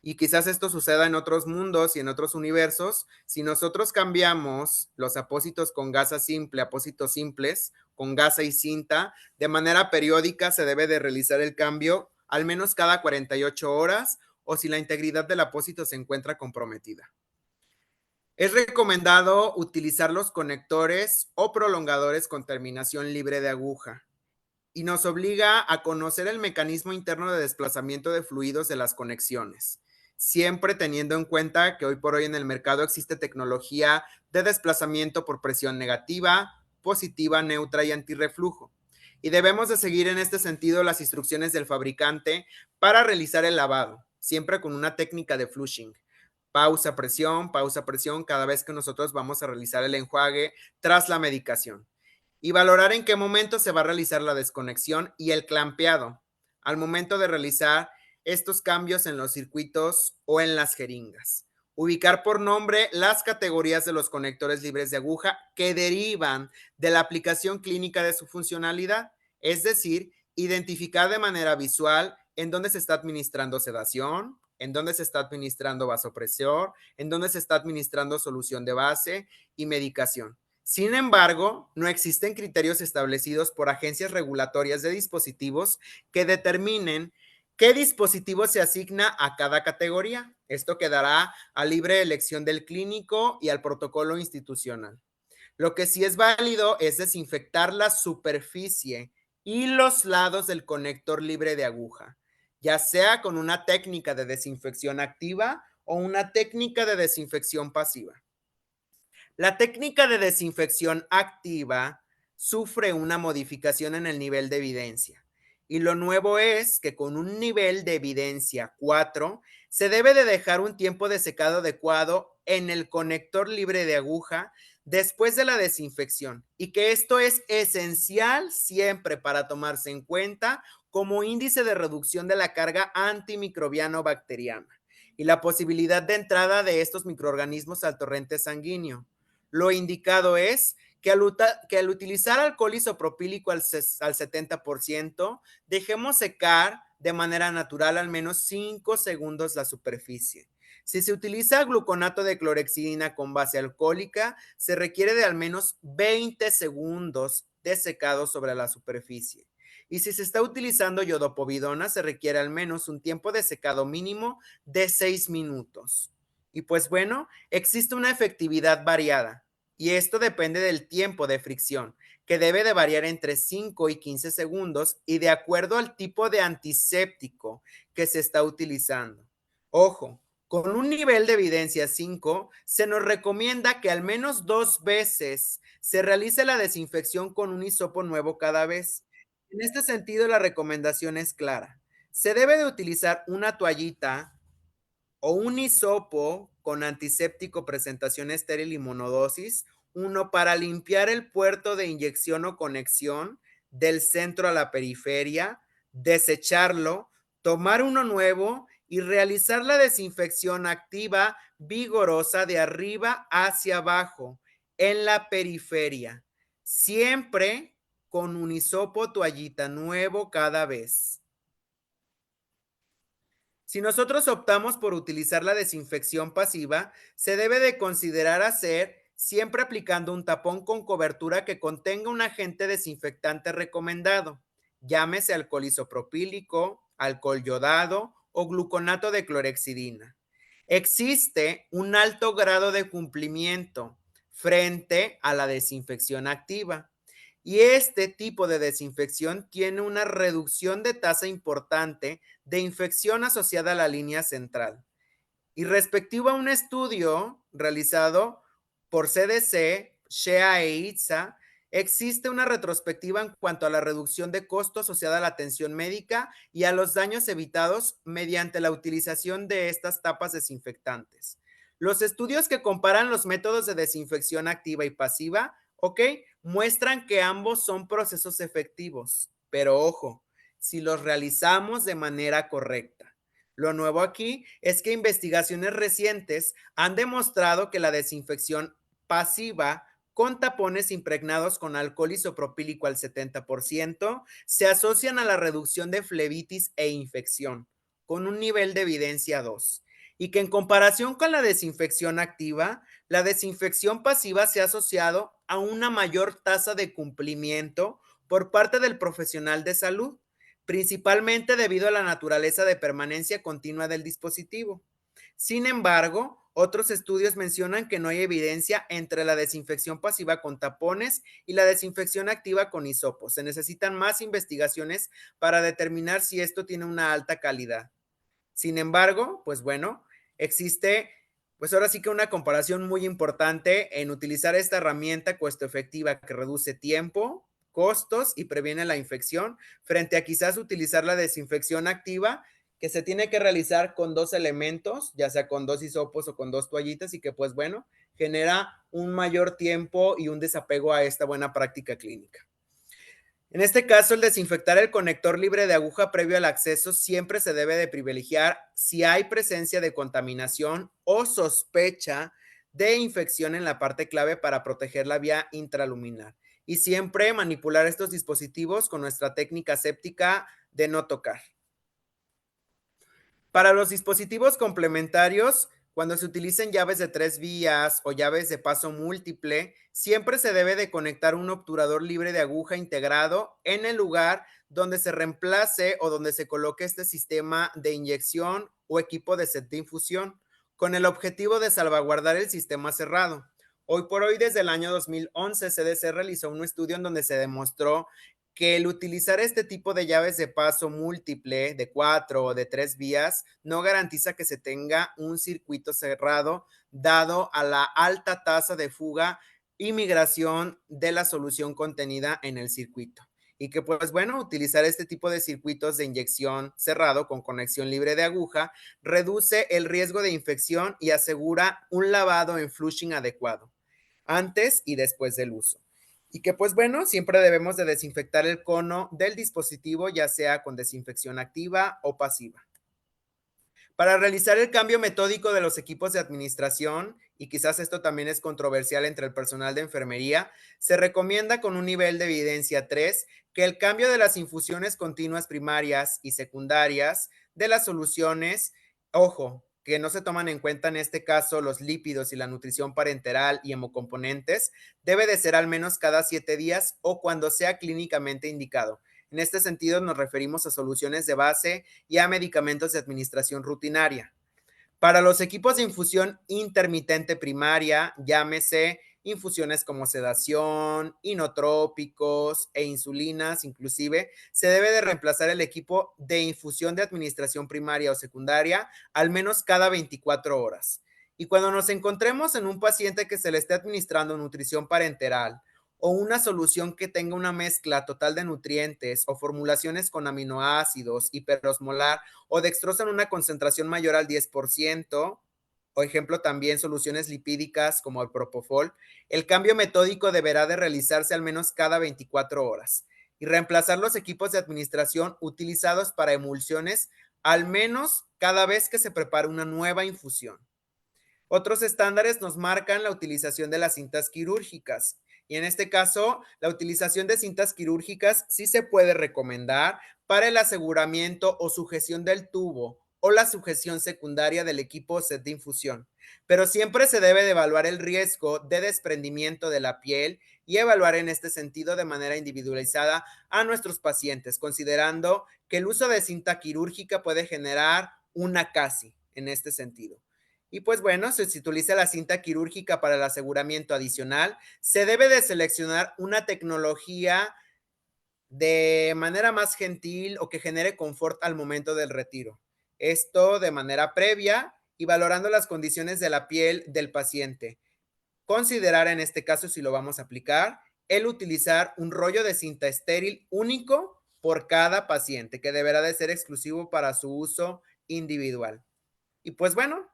Y quizás esto suceda en otros mundos y en otros universos. Si nosotros cambiamos los apósitos con gasa simple, apósitos simples, con gasa y cinta, de manera periódica se debe de realizar el cambio al menos cada 48 horas o si la integridad del apósito se encuentra comprometida. Es recomendado utilizar los conectores o prolongadores con terminación libre de aguja y nos obliga a conocer el mecanismo interno de desplazamiento de fluidos de las conexiones, siempre teniendo en cuenta que hoy por hoy en el mercado existe tecnología de desplazamiento por presión negativa, positiva, neutra y antirreflujo. Y debemos de seguir en este sentido las instrucciones del fabricante para realizar el lavado, siempre con una técnica de flushing. Pausa, presión, cada vez que nosotros vamos a realizar el enjuague tras la medicación. Y valorar en qué momento se va a realizar la desconexión y el clampeado al momento de realizar estos cambios en los circuitos o en las jeringas. Ubicar por nombre las categorías de los conectores libres de aguja que derivan de la aplicación clínica de su funcionalidad, es decir, identificar de manera visual en dónde se está administrando sedación, en dónde se está administrando vasopresor, en dónde se está administrando solución de base y medicación. Sin embargo, no existen criterios establecidos por agencias regulatorias de dispositivos que determinen qué dispositivo se asigna a cada categoría. Esto quedará a libre elección del clínico y al protocolo institucional. Lo que sí es válido es desinfectar la superficie y los lados del conector libre de aguja, ya sea con una técnica de desinfección activa o una técnica de desinfección pasiva. La técnica de desinfección activa sufre una modificación en el nivel de evidencia Y lo nuevo es que con un nivel de evidencia 4, se debe de dejar un tiempo de secado adecuado en el conector libre de aguja después de la desinfección y que esto es esencial siempre para tomarse en cuenta como índice de reducción de la carga antimicrobiana o bacteriana y la posibilidad de entrada de estos microorganismos al torrente sanguíneo. Lo indicado es que al utilizar alcohol isopropílico al 70%, dejemos secar de manera natural al menos 5 segundos la superficie. Si se utiliza gluconato de clorhexidina con base alcohólica, se requiere de al menos 20 segundos de secado sobre la superficie. Y si se está utilizando iodopovidona, se requiere al menos un tiempo de secado mínimo de 6 minutos. Y pues bueno, existe una efectividad variada. Y esto depende del tiempo de fricción, que debe de variar entre 5 y 15 segundos y de acuerdo al tipo de antiséptico que se está utilizando. Ojo, con un nivel de evidencia 5, se nos recomienda que al menos 2 veces se realice la desinfección con un hisopo nuevo cada vez. En este sentido, la recomendación es clara. Se debe de utilizar una toallita o un hisopo con antiséptico presentación estéril y monodosis, uno para limpiar el puerto de inyección o conexión del centro a la periferia, desecharlo, tomar uno nuevo y realizar la desinfección activa vigorosa de arriba hacia abajo en la periferia, siempre con un hisopo toallita nuevo cada vez. Si nosotros optamos por utilizar la desinfección pasiva, se debe de considerar hacer siempre aplicando un tapón con cobertura que contenga un agente desinfectante recomendado, llámese alcohol isopropílico, alcohol yodado o gluconato de clorhexidina. Existe un alto grado de cumplimiento frente a la desinfección activa. Y este tipo de desinfección tiene una reducción de tasa importante de infección asociada a la línea central. Y respectivo a un estudio realizado por CDC, SHEA e ITSA, existe una retrospectiva en cuanto a la reducción de costo asociada a la atención médica y a los daños evitados mediante la utilización de estas tapas desinfectantes. Los estudios que comparan los métodos de desinfección activa y pasiva, ¿ok? Muestran que ambos son procesos efectivos, pero ojo, si los realizamos de manera correcta. Lo nuevo aquí es que investigaciones recientes han demostrado que la desinfección pasiva con tapones impregnados con alcohol isopropílico al 70% se asocian a la reducción de flebitis e infección, con un nivel de evidencia 2. Y que en comparación con la desinfección activa, la desinfección pasiva se ha asociado a una mayor tasa de cumplimiento por parte del profesional de salud, principalmente debido a la naturaleza de permanencia continua del dispositivo. Sin embargo, otros estudios mencionan que no hay evidencia entre la desinfección pasiva con tapones y la desinfección activa con hisopos. Se necesitan más investigaciones para determinar si esto tiene una alta calidad. Sin embargo, pues bueno, existe, pues ahora sí que una comparación muy importante en utilizar esta herramienta costo efectiva que reduce tiempo, costos y previene la infección, frente a quizás utilizar la desinfección activa que se tiene que realizar con 2 elementos, ya sea con 2 hisopos o con 2 toallitas y que pues bueno, genera un mayor tiempo y un desapego a esta buena práctica clínica. En este caso, el desinfectar el conector libre de aguja previo al acceso siempre se debe de privilegiar si hay presencia de contaminación o sospecha de infección en la parte clave para proteger la vía intraluminar. Y siempre manipular estos dispositivos con nuestra técnica séptica de no tocar. Para los dispositivos complementarios, cuando se utilicen llaves de 3 vías o llaves de paso múltiple, siempre se debe de conectar un obturador libre de aguja integrado en el lugar donde se reemplace o donde se coloque este sistema de inyección o equipo de set de infusión, con el objetivo de salvaguardar el sistema cerrado. Hoy por hoy, desde el año 2011, CDC realizó un estudio en donde se demostró que el utilizar este tipo de llaves de paso múltiple de 4 o de 3 vías no garantiza que se tenga un circuito cerrado dado a la alta tasa de fuga y migración de la solución contenida en el circuito. y que pues bueno, utilizar este tipo de circuitos de inyección cerrado con conexión libre de aguja reduce el riesgo de infección y asegura un lavado en flushing adecuado antes y después del uso. Y que pues bueno, siempre debemos de desinfectar el cono del dispositivo, ya sea con desinfección activa o pasiva. Para realizar el cambio metódico de los equipos de administración, y quizás esto también es controversial entre el personal de enfermería, se recomienda con un nivel de evidencia 3 que el cambio de las infusiones continuas primarias y secundarias de las soluciones, ojo, que no se toman en cuenta en este caso los lípidos y la nutrición parenteral y hemocomponentes, debe de ser al menos cada 7 días o cuando sea clínicamente indicado. En este sentido, nos referimos a soluciones de base y a medicamentos de administración rutinaria. Para los equipos de infusión intermitente primaria, llámese infusiones como sedación, inotrópicos e insulinas, inclusive, se debe de reemplazar el equipo de infusión de administración primaria o secundaria al menos cada 24 horas. Y cuando nos encontremos en un paciente que se le esté administrando nutrición parenteral o una solución que tenga una mezcla total de nutrientes o formulaciones con aminoácidos, hiperosmolar o dextrosa en una concentración mayor al 10%, o ejemplo también soluciones lipídicas como el propofol, el cambio metódico deberá de realizarse al menos cada 24 horas y reemplazar los equipos de administración utilizados para emulsiones al menos cada vez que se prepara una nueva infusión. Otros estándares nos marcan la utilización de las cintas quirúrgicas. Y en este caso, la utilización de cintas quirúrgicas sí se puede recomendar para el aseguramiento o sujeción del tubo o la sujeción secundaria del equipo o set de infusión. Pero siempre se debe de evaluar el riesgo de desprendimiento de la piel y evaluar en este sentido de manera individualizada a nuestros pacientes, considerando que el uso de cinta quirúrgica puede generar una casi en este sentido. Y pues bueno, si se utiliza la cinta quirúrgica para el aseguramiento adicional, se debe de seleccionar una tecnología de manera más gentil o que genere confort al momento del retiro. Esto de manera previa y valorando las condiciones de la piel del paciente. Considerar en este caso, si lo vamos a aplicar, el utilizar un rollo de cinta estéril único por cada paciente, que deberá de ser exclusivo para su uso individual. Y pues bueno,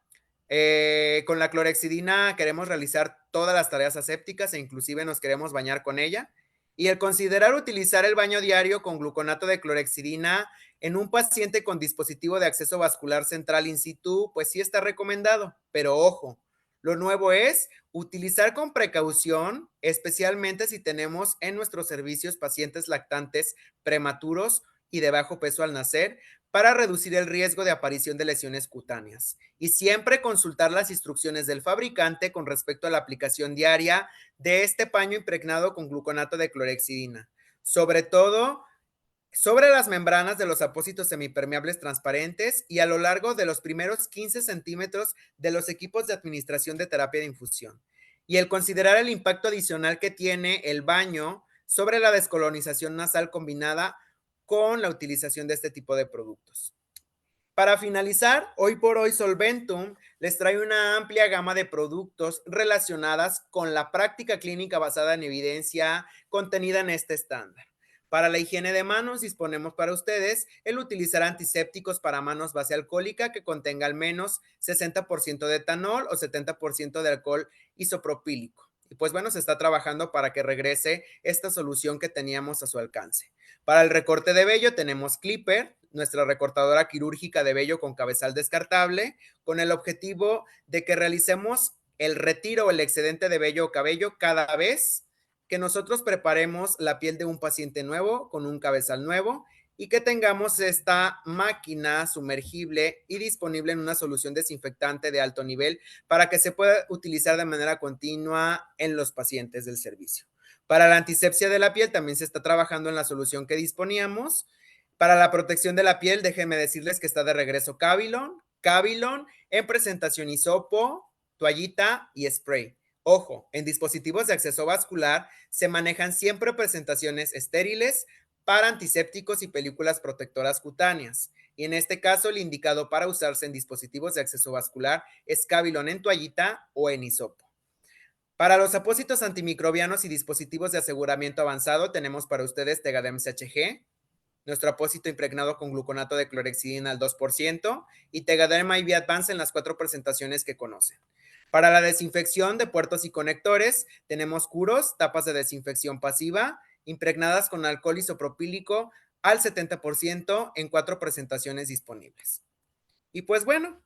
con la clorhexidina queremos realizar todas las tareas asépticas e inclusive nos queremos bañar con ella. Y el considerar utilizar el baño diario con gluconato de clorhexidina en un paciente con dispositivo de acceso vascular central in situ, pues sí está recomendado, pero ojo, lo nuevo es utilizar con precaución, especialmente si tenemos en nuestros servicios pacientes lactantes prematuros y de bajo peso al nacer, para reducir el riesgo de aparición de lesiones cutáneas. Y siempre consultar las instrucciones del fabricante con respecto a la aplicación diaria de este paño impregnado con gluconato de clorhexidina. Sobre todo, sobre las membranas de los apósitos semipermeables transparentes y a lo largo de los primeros 15 centímetros de los equipos de administración de terapia de infusión. Y el considerar el impacto adicional que tiene el baño sobre la descolonización nasal combinada con la utilización de este tipo de productos. Para finalizar, hoy por hoy Solventum les trae una amplia gama de productos relacionadas con la práctica clínica basada en evidencia contenida en este estándar. Para la higiene de manos disponemos para ustedes el utilizar antisépticos para manos base alcohólica que contenga al menos 60% de etanol o 70% de alcohol isopropílico. Y pues bueno, se está trabajando para que regrese esta solución que teníamos a su alcance. Para el recorte de vello tenemos Clipper, nuestra recortadora quirúrgica de vello con cabezal descartable, con el objetivo de que realicemos el retiro o el excedente de vello o cabello cada vez que nosotros preparemos la piel de un paciente nuevo con un cabezal nuevo y que tengamos esta máquina sumergible y disponible en una solución desinfectante de alto nivel para que se pueda utilizar de manera continua en los pacientes del servicio. Para la antisepsia de la piel también se está trabajando en la solución que disponíamos. Para la protección de la piel, déjenme decirles que está de regreso Cavilon en presentación hisopo, toallita y spray. Ojo, en dispositivos de acceso vascular se manejan siempre presentaciones estériles para antisépticos y películas protectoras cutáneas. Y en este caso, el indicado para usarse en dispositivos de acceso vascular es Cavilon en toallita o en hisopo. Para los apósitos antimicrobianos y dispositivos de aseguramiento avanzado, tenemos para ustedes Tegadem CHG, nuestro apósito impregnado con gluconato de clorhexidina al 2% y Tegaderm IV Advance en las 4 presentaciones que conocen. Para la desinfección de puertos y conectores, tenemos Curos, tapas de desinfección pasiva, impregnadas con alcohol isopropílico al 70% en 4 presentaciones disponibles. Y pues bueno,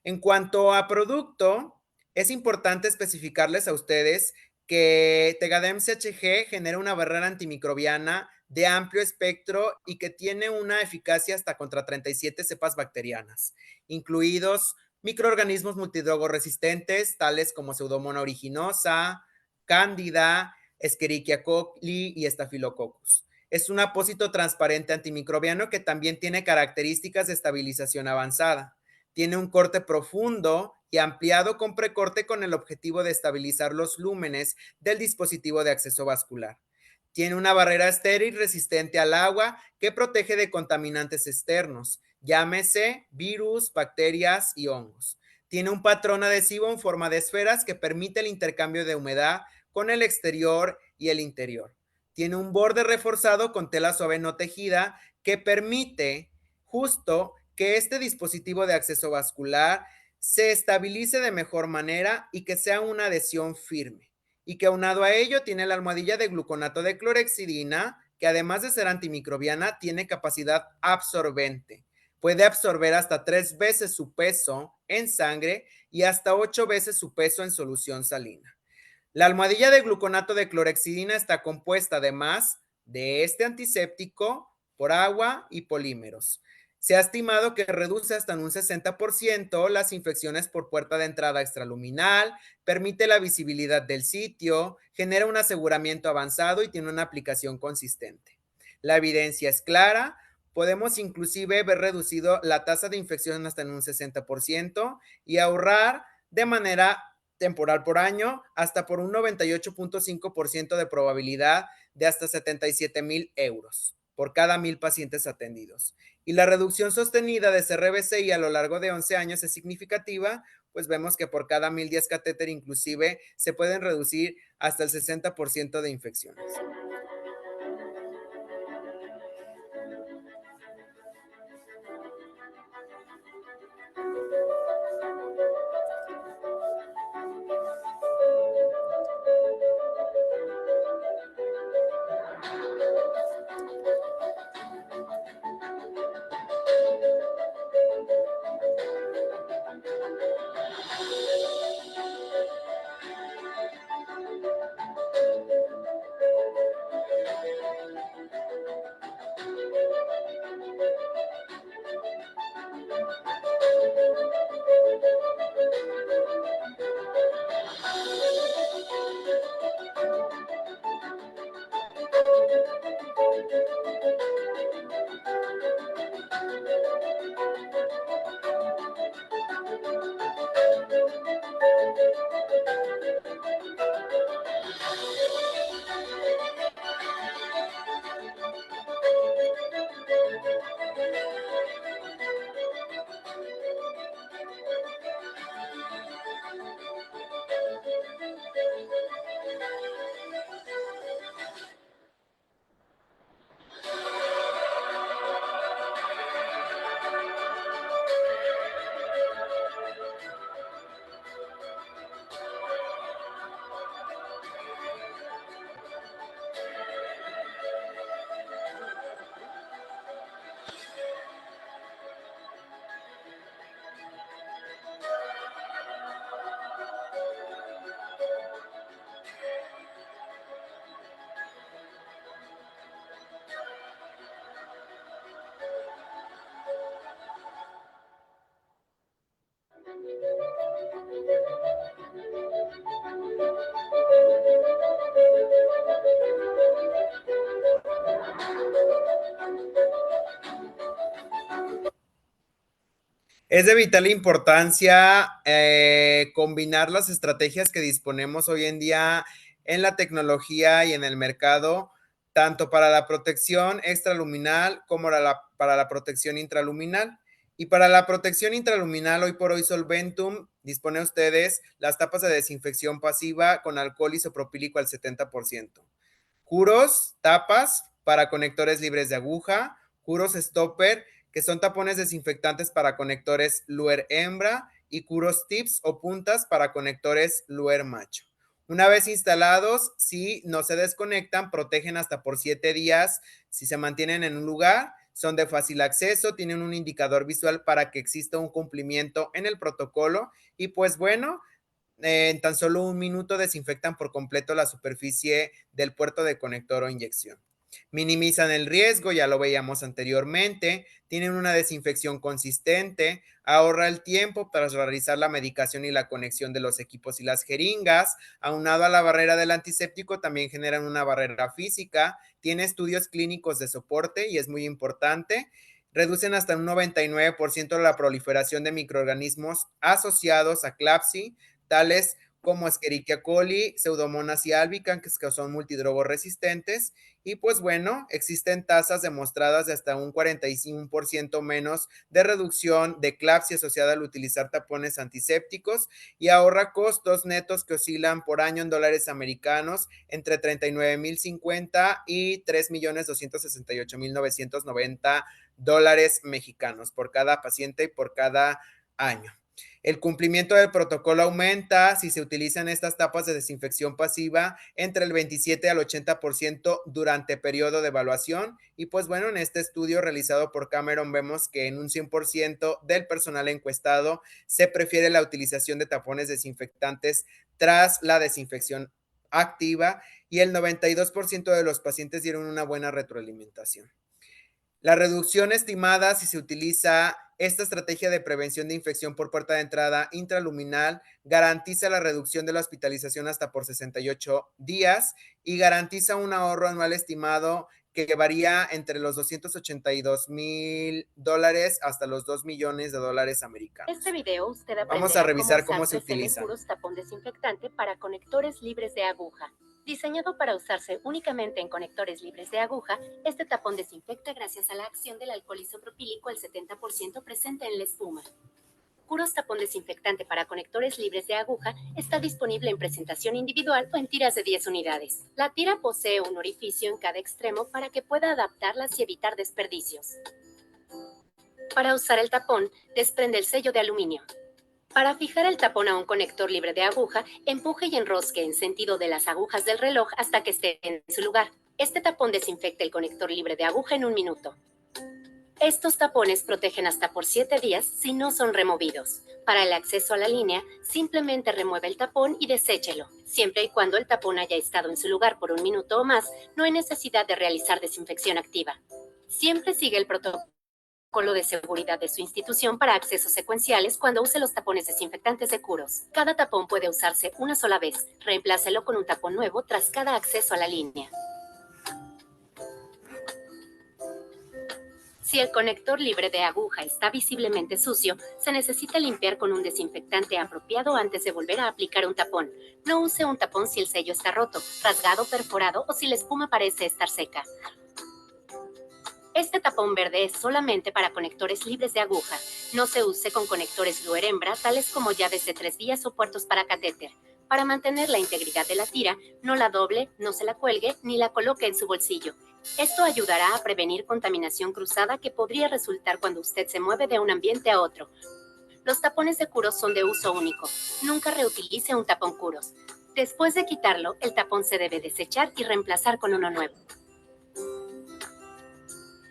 en cuanto a producto, es importante especificarles a ustedes que Tegadem CHG genera una barrera antimicrobiana de amplio espectro y que tiene una eficacia hasta contra 37 cepas bacterianas, incluidos microorganismos multidrogo resistentes, tales como Pseudomonas aeruginosa, Cándida, Escherichia coli y Staphylococcus. Es un apósito transparente antimicrobiano que también tiene características de estabilización avanzada. Tiene un corte profundo y ampliado con precorte con el objetivo de estabilizar los lúmenes del dispositivo de acceso vascular. Tiene una barrera estéril resistente al agua que protege de contaminantes externos, llámese virus, bacterias y hongos. Tiene un patrón adhesivo en forma de esferas que permite el intercambio de humedad con el exterior y el interior. Tiene un borde reforzado con tela suave no tejida que permite justo que este dispositivo de acceso vascular se estabilice de mejor manera y que sea una adhesión firme. Y que aunado a ello tiene la almohadilla de gluconato de clorhexidina, que además de ser antimicrobiana, tiene capacidad absorbente. Puede absorber hasta 3 veces su peso en sangre y hasta 8 veces su peso en solución salina. La almohadilla de gluconato de clorhexidina está compuesta además de este antiséptico por agua y polímeros. Se ha estimado que reduce hasta en un 60% las infecciones por puerta de entrada extraluminal, permite la visibilidad del sitio, genera un aseguramiento avanzado y tiene una aplicación consistente. La evidencia es clara, podemos inclusive ver reducido la tasa de infección hasta en un 60% y ahorrar de manera temporal por año hasta por un 98.5% de probabilidad de hasta 77,000 euros por cada 1,000 pacientes atendidos. Y la reducción sostenida de CRBCI a lo largo de 11 años es significativa, pues vemos que por cada 1,010 catéter inclusive se pueden reducir hasta el 60% de infecciones. Es de vital importancia combinar las estrategias que disponemos hoy en día en la tecnología y en el mercado, tanto para la protección extraluminal como para la protección intraluminal. Y para la protección intraluminal, hoy por hoy Solventum dispone a ustedes las tapas de desinfección pasiva con alcohol isopropílico al 70%. Curos, tapas para conectores libres de aguja, curos stopper, que son tapones desinfectantes para conectores Luer hembra, y curos tips o puntas para conectores Luer macho. Una vez instalados, si no se desconectan, protegen hasta por 7 días. Si se mantienen en un lugar, son de fácil acceso, tienen un indicador visual para que exista un cumplimiento en el protocolo y pues bueno, en tan solo 1 minuto desinfectan por completo la superficie del puerto de conector o inyección. Minimizan el riesgo, ya lo veíamos anteriormente, tienen una desinfección consistente, ahorra el tiempo tras realizar la medicación y la conexión de los equipos y las jeringas, aunado a la barrera del antiséptico, también generan una barrera física, tiene estudios clínicos de soporte y es muy importante, reducen hasta un 99% la proliferación de microorganismos asociados a CLABSI, tales como Escherichia coli, Pseudomonas y albicans, que son multidrogoresistentes. Y pues bueno, existen tasas demostradas de hasta un 41% menos de reducción de CLABSI asociada al utilizar tapones antisépticos y ahorra costos netos que oscilan por año en dólares americanos entre 39,050 y 3,268,990 dólares mexicanos por cada paciente y por cada año. El cumplimiento del protocolo aumenta si se utilizan estas tapas de desinfección pasiva entre el 27 al 80% durante periodo de evaluación. Y pues bueno, en este estudio realizado por Cameron vemos que en un 100% del personal encuestado se prefiere la utilización de tapones desinfectantes tras la desinfección activa y el 92% de los pacientes dieron una buena retroalimentación. La reducción estimada si se utiliza esta estrategia de prevención de infección por puerta de entrada intraluminal garantiza la reducción de la hospitalización hasta por 68 días y garantiza un ahorro anual estimado que varía entre los $282,000 hasta los $2 millones americanos. Este video usted Vamos a aprenderá revisar cómo cómo usar se utilizan. puros tapón desinfectante para conectores libres de aguja. Diseñado para usarse únicamente en conectores libres de aguja, este tapón desinfecta gracias a la acción del alcohol isopropílico al 70% presente en la espuma. Curos tapón desinfectante para conectores libres de aguja está disponible en presentación individual o en tiras de 10 unidades. La tira posee un orificio en cada extremo para que pueda adaptarlas y evitar desperdicios. Para usar el tapón, desprende el sello de aluminio. Para fijar el tapón a un conector libre de aguja, empuje y enrosque en sentido de las agujas del reloj hasta que esté en su lugar. Este tapón desinfecta el conector libre de aguja en 1 minuto. Estos tapones protegen hasta por 7 días si no son removidos. Para el acceso a la línea, simplemente remueve el tapón y deséchelo. Siempre y cuando el tapón haya estado en su lugar por 1 minuto o más, no hay necesidad de realizar desinfección activa. Siempre sigue el protocolo de seguridad de su institución para accesos secuenciales cuando use los tapones desinfectantes de Curos. Cada tapón puede usarse una sola vez. Reemplácelo con un tapón nuevo tras cada acceso a la línea. Si el conector libre de aguja está visiblemente sucio, se necesita limpiar con un desinfectante apropiado antes de volver a aplicar un tapón. No use un tapón si el sello está roto, rasgado, perforado o si la espuma parece estar seca. Este tapón verde es solamente para conectores libres de aguja. No se use con conectores Luer hembra, tales como llaves de 3 vías o puertos para catéter. Para mantener la integridad de la tira, no la doble, no se la cuelgue ni la coloque en su bolsillo. Esto ayudará a prevenir contaminación cruzada que podría resultar cuando usted se mueve de un ambiente a otro. Los tapones de Curos son de uso único. Nunca reutilice un tapón Curos. Después de quitarlo, el tapón se debe desechar y reemplazar con uno nuevo.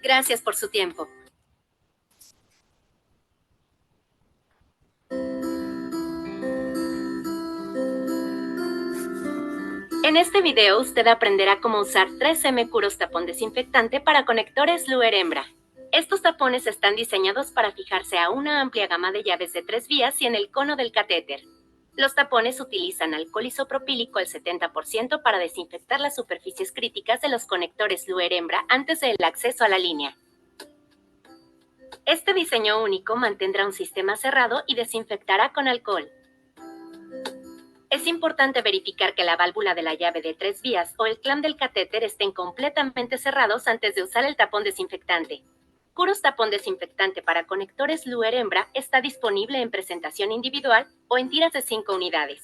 Gracias por su tiempo. En este video usted aprenderá cómo usar 3M Curos tapón desinfectante para conectores Luer hembra. Estos tapones están diseñados para fijarse a una amplia gama de llaves de 3 vías y en el cono del catéter. Los tapones utilizan alcohol isopropílico al 70% para desinfectar las superficies críticas de los conectores Luer hembra antes del acceso a la línea. Este diseño único mantendrá un sistema cerrado y desinfectará con alcohol. Es importante verificar que la válvula de la llave de 3 vías o el clamp del catéter estén completamente cerrados antes de usar el tapón desinfectante. Curos tapón desinfectante para conectores Luer hembra está disponible en presentación individual o en tiras de 5 unidades.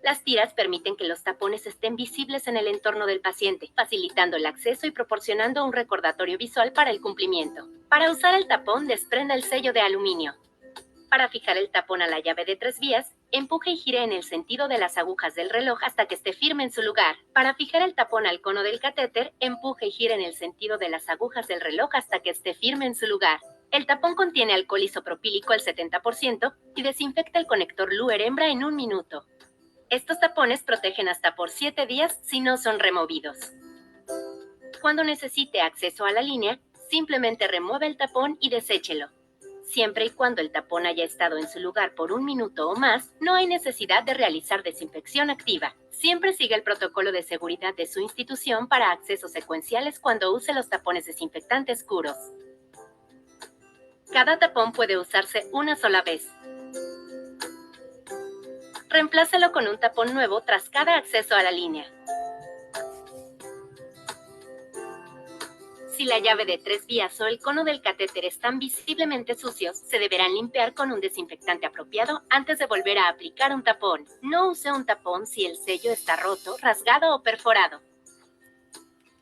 Las tiras permiten que los tapones estén visibles en el entorno del paciente, facilitando el acceso y proporcionando un recordatorio visual para el cumplimiento. Para usar el tapón, desprenda el sello de aluminio. Para fijar el tapón a la llave de 3 vías, empuje y gire en el sentido de las agujas del reloj hasta que esté firme en su lugar. Para fijar el tapón al cono del catéter, empuje y gire en el sentido de las agujas del reloj hasta que esté firme en su lugar. El tapón contiene alcohol isopropílico al 70% y desinfecta el conector Luer hembra en 1 minuto. Estos tapones protegen hasta por 7 días si no son removidos. Cuando necesite acceso a la línea, simplemente remueva el tapón y deséchelo. Siempre y cuando el tapón haya estado en su lugar por 1 minuto o más, no hay necesidad de realizar desinfección activa. Siempre siga el protocolo de seguridad de su institución para accesos secuenciales cuando use los tapones desinfectantes Curos. Cada tapón puede usarse una sola vez. Reemplácelo con un tapón nuevo tras cada acceso a la línea. Si la llave de 3 vías o el cono del catéter están visiblemente sucios, se deberán limpiar con un desinfectante apropiado antes de volver a aplicar un tapón. No use un tapón si el sello está roto, rasgado o perforado.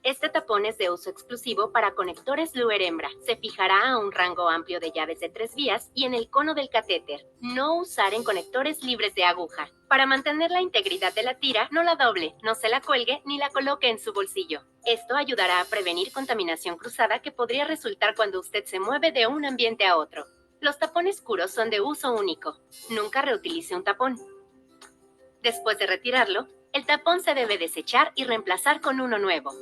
Este tapón es de uso exclusivo para conectores Luer hembra. Se fijará a un rango amplio de llaves de 3 vías y en el cono del catéter. No usar en conectores libres de aguja. Para mantener la integridad de la tira, no la doble, no se la cuelgue ni la coloque en su bolsillo. Esto ayudará a prevenir contaminación cruzada que podría resultar cuando usted se mueve de un ambiente a otro. Los tapones Curos son de uso único. Nunca reutilice un tapón. Después de retirarlo, el tapón se debe desechar y reemplazar con uno nuevo.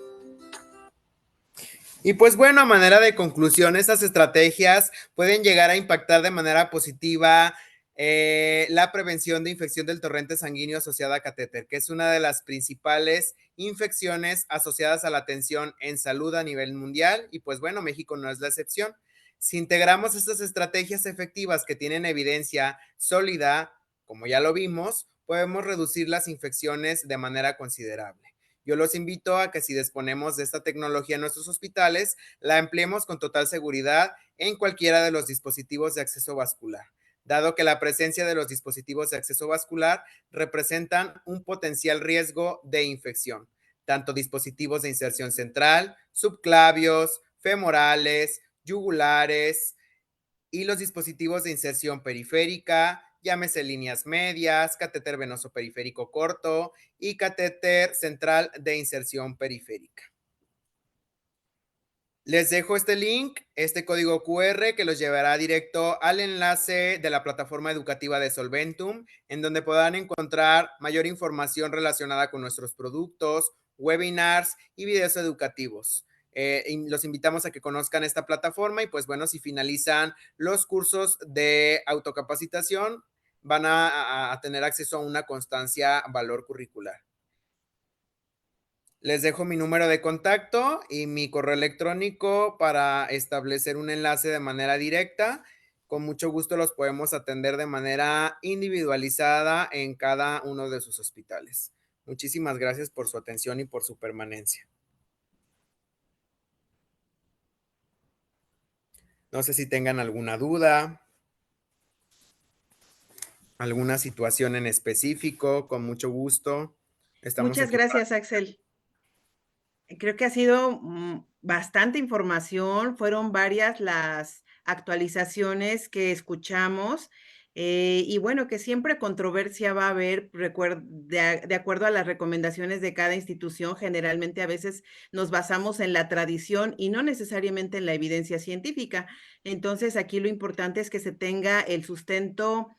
Y pues bueno, a manera de conclusión, estas estrategias pueden llegar a impactar de manera positiva la prevención de infección del torrente sanguíneo asociada a catéter, que es una de las principales infecciones asociadas a la atención en salud a nivel mundial. Y pues bueno, México no es la excepción. Si integramos estas estrategias efectivas que tienen evidencia sólida, como ya lo vimos, podemos reducir las infecciones de manera considerable. Yo los invito a que si disponemos de esta tecnología en nuestros hospitales, la empleemos con total seguridad en cualquiera de los dispositivos de acceso vascular, dado que la presencia de los dispositivos de acceso vascular representan un potencial riesgo de infección, tanto dispositivos de inserción central, subclavios, femorales, yugulares y los dispositivos de inserción periférica, llámese líneas medias, catéter venoso periférico corto y catéter central de inserción periférica. Les dejo este link, este código QR que los llevará directo al enlace de la plataforma educativa de Solventum, en donde podrán encontrar mayor información relacionada con nuestros productos, webinars y videos educativos. Los invitamos a que conozcan esta plataforma y pues bueno, si finalizan los cursos de autocapacitación, van a tener acceso a una constancia valor curricular. Les dejo mi número de contacto y mi correo electrónico para establecer un enlace de manera directa. Con mucho gusto los podemos atender de manera individualizada en cada uno de sus hospitales. Muchísimas gracias por su atención y por su permanencia. No sé si tengan alguna duda, alguna situación en específico, con mucho gusto. Estamos Muchas aquí gracias, Axel. Creo que ha sido bastante información, fueron varias las actualizaciones que escuchamos y bueno, que siempre controversia va a haber de acuerdo a las recomendaciones de cada institución. Generalmente a veces nos basamos en la tradición y no necesariamente en la evidencia científica. Entonces aquí lo importante es que se tenga el sustento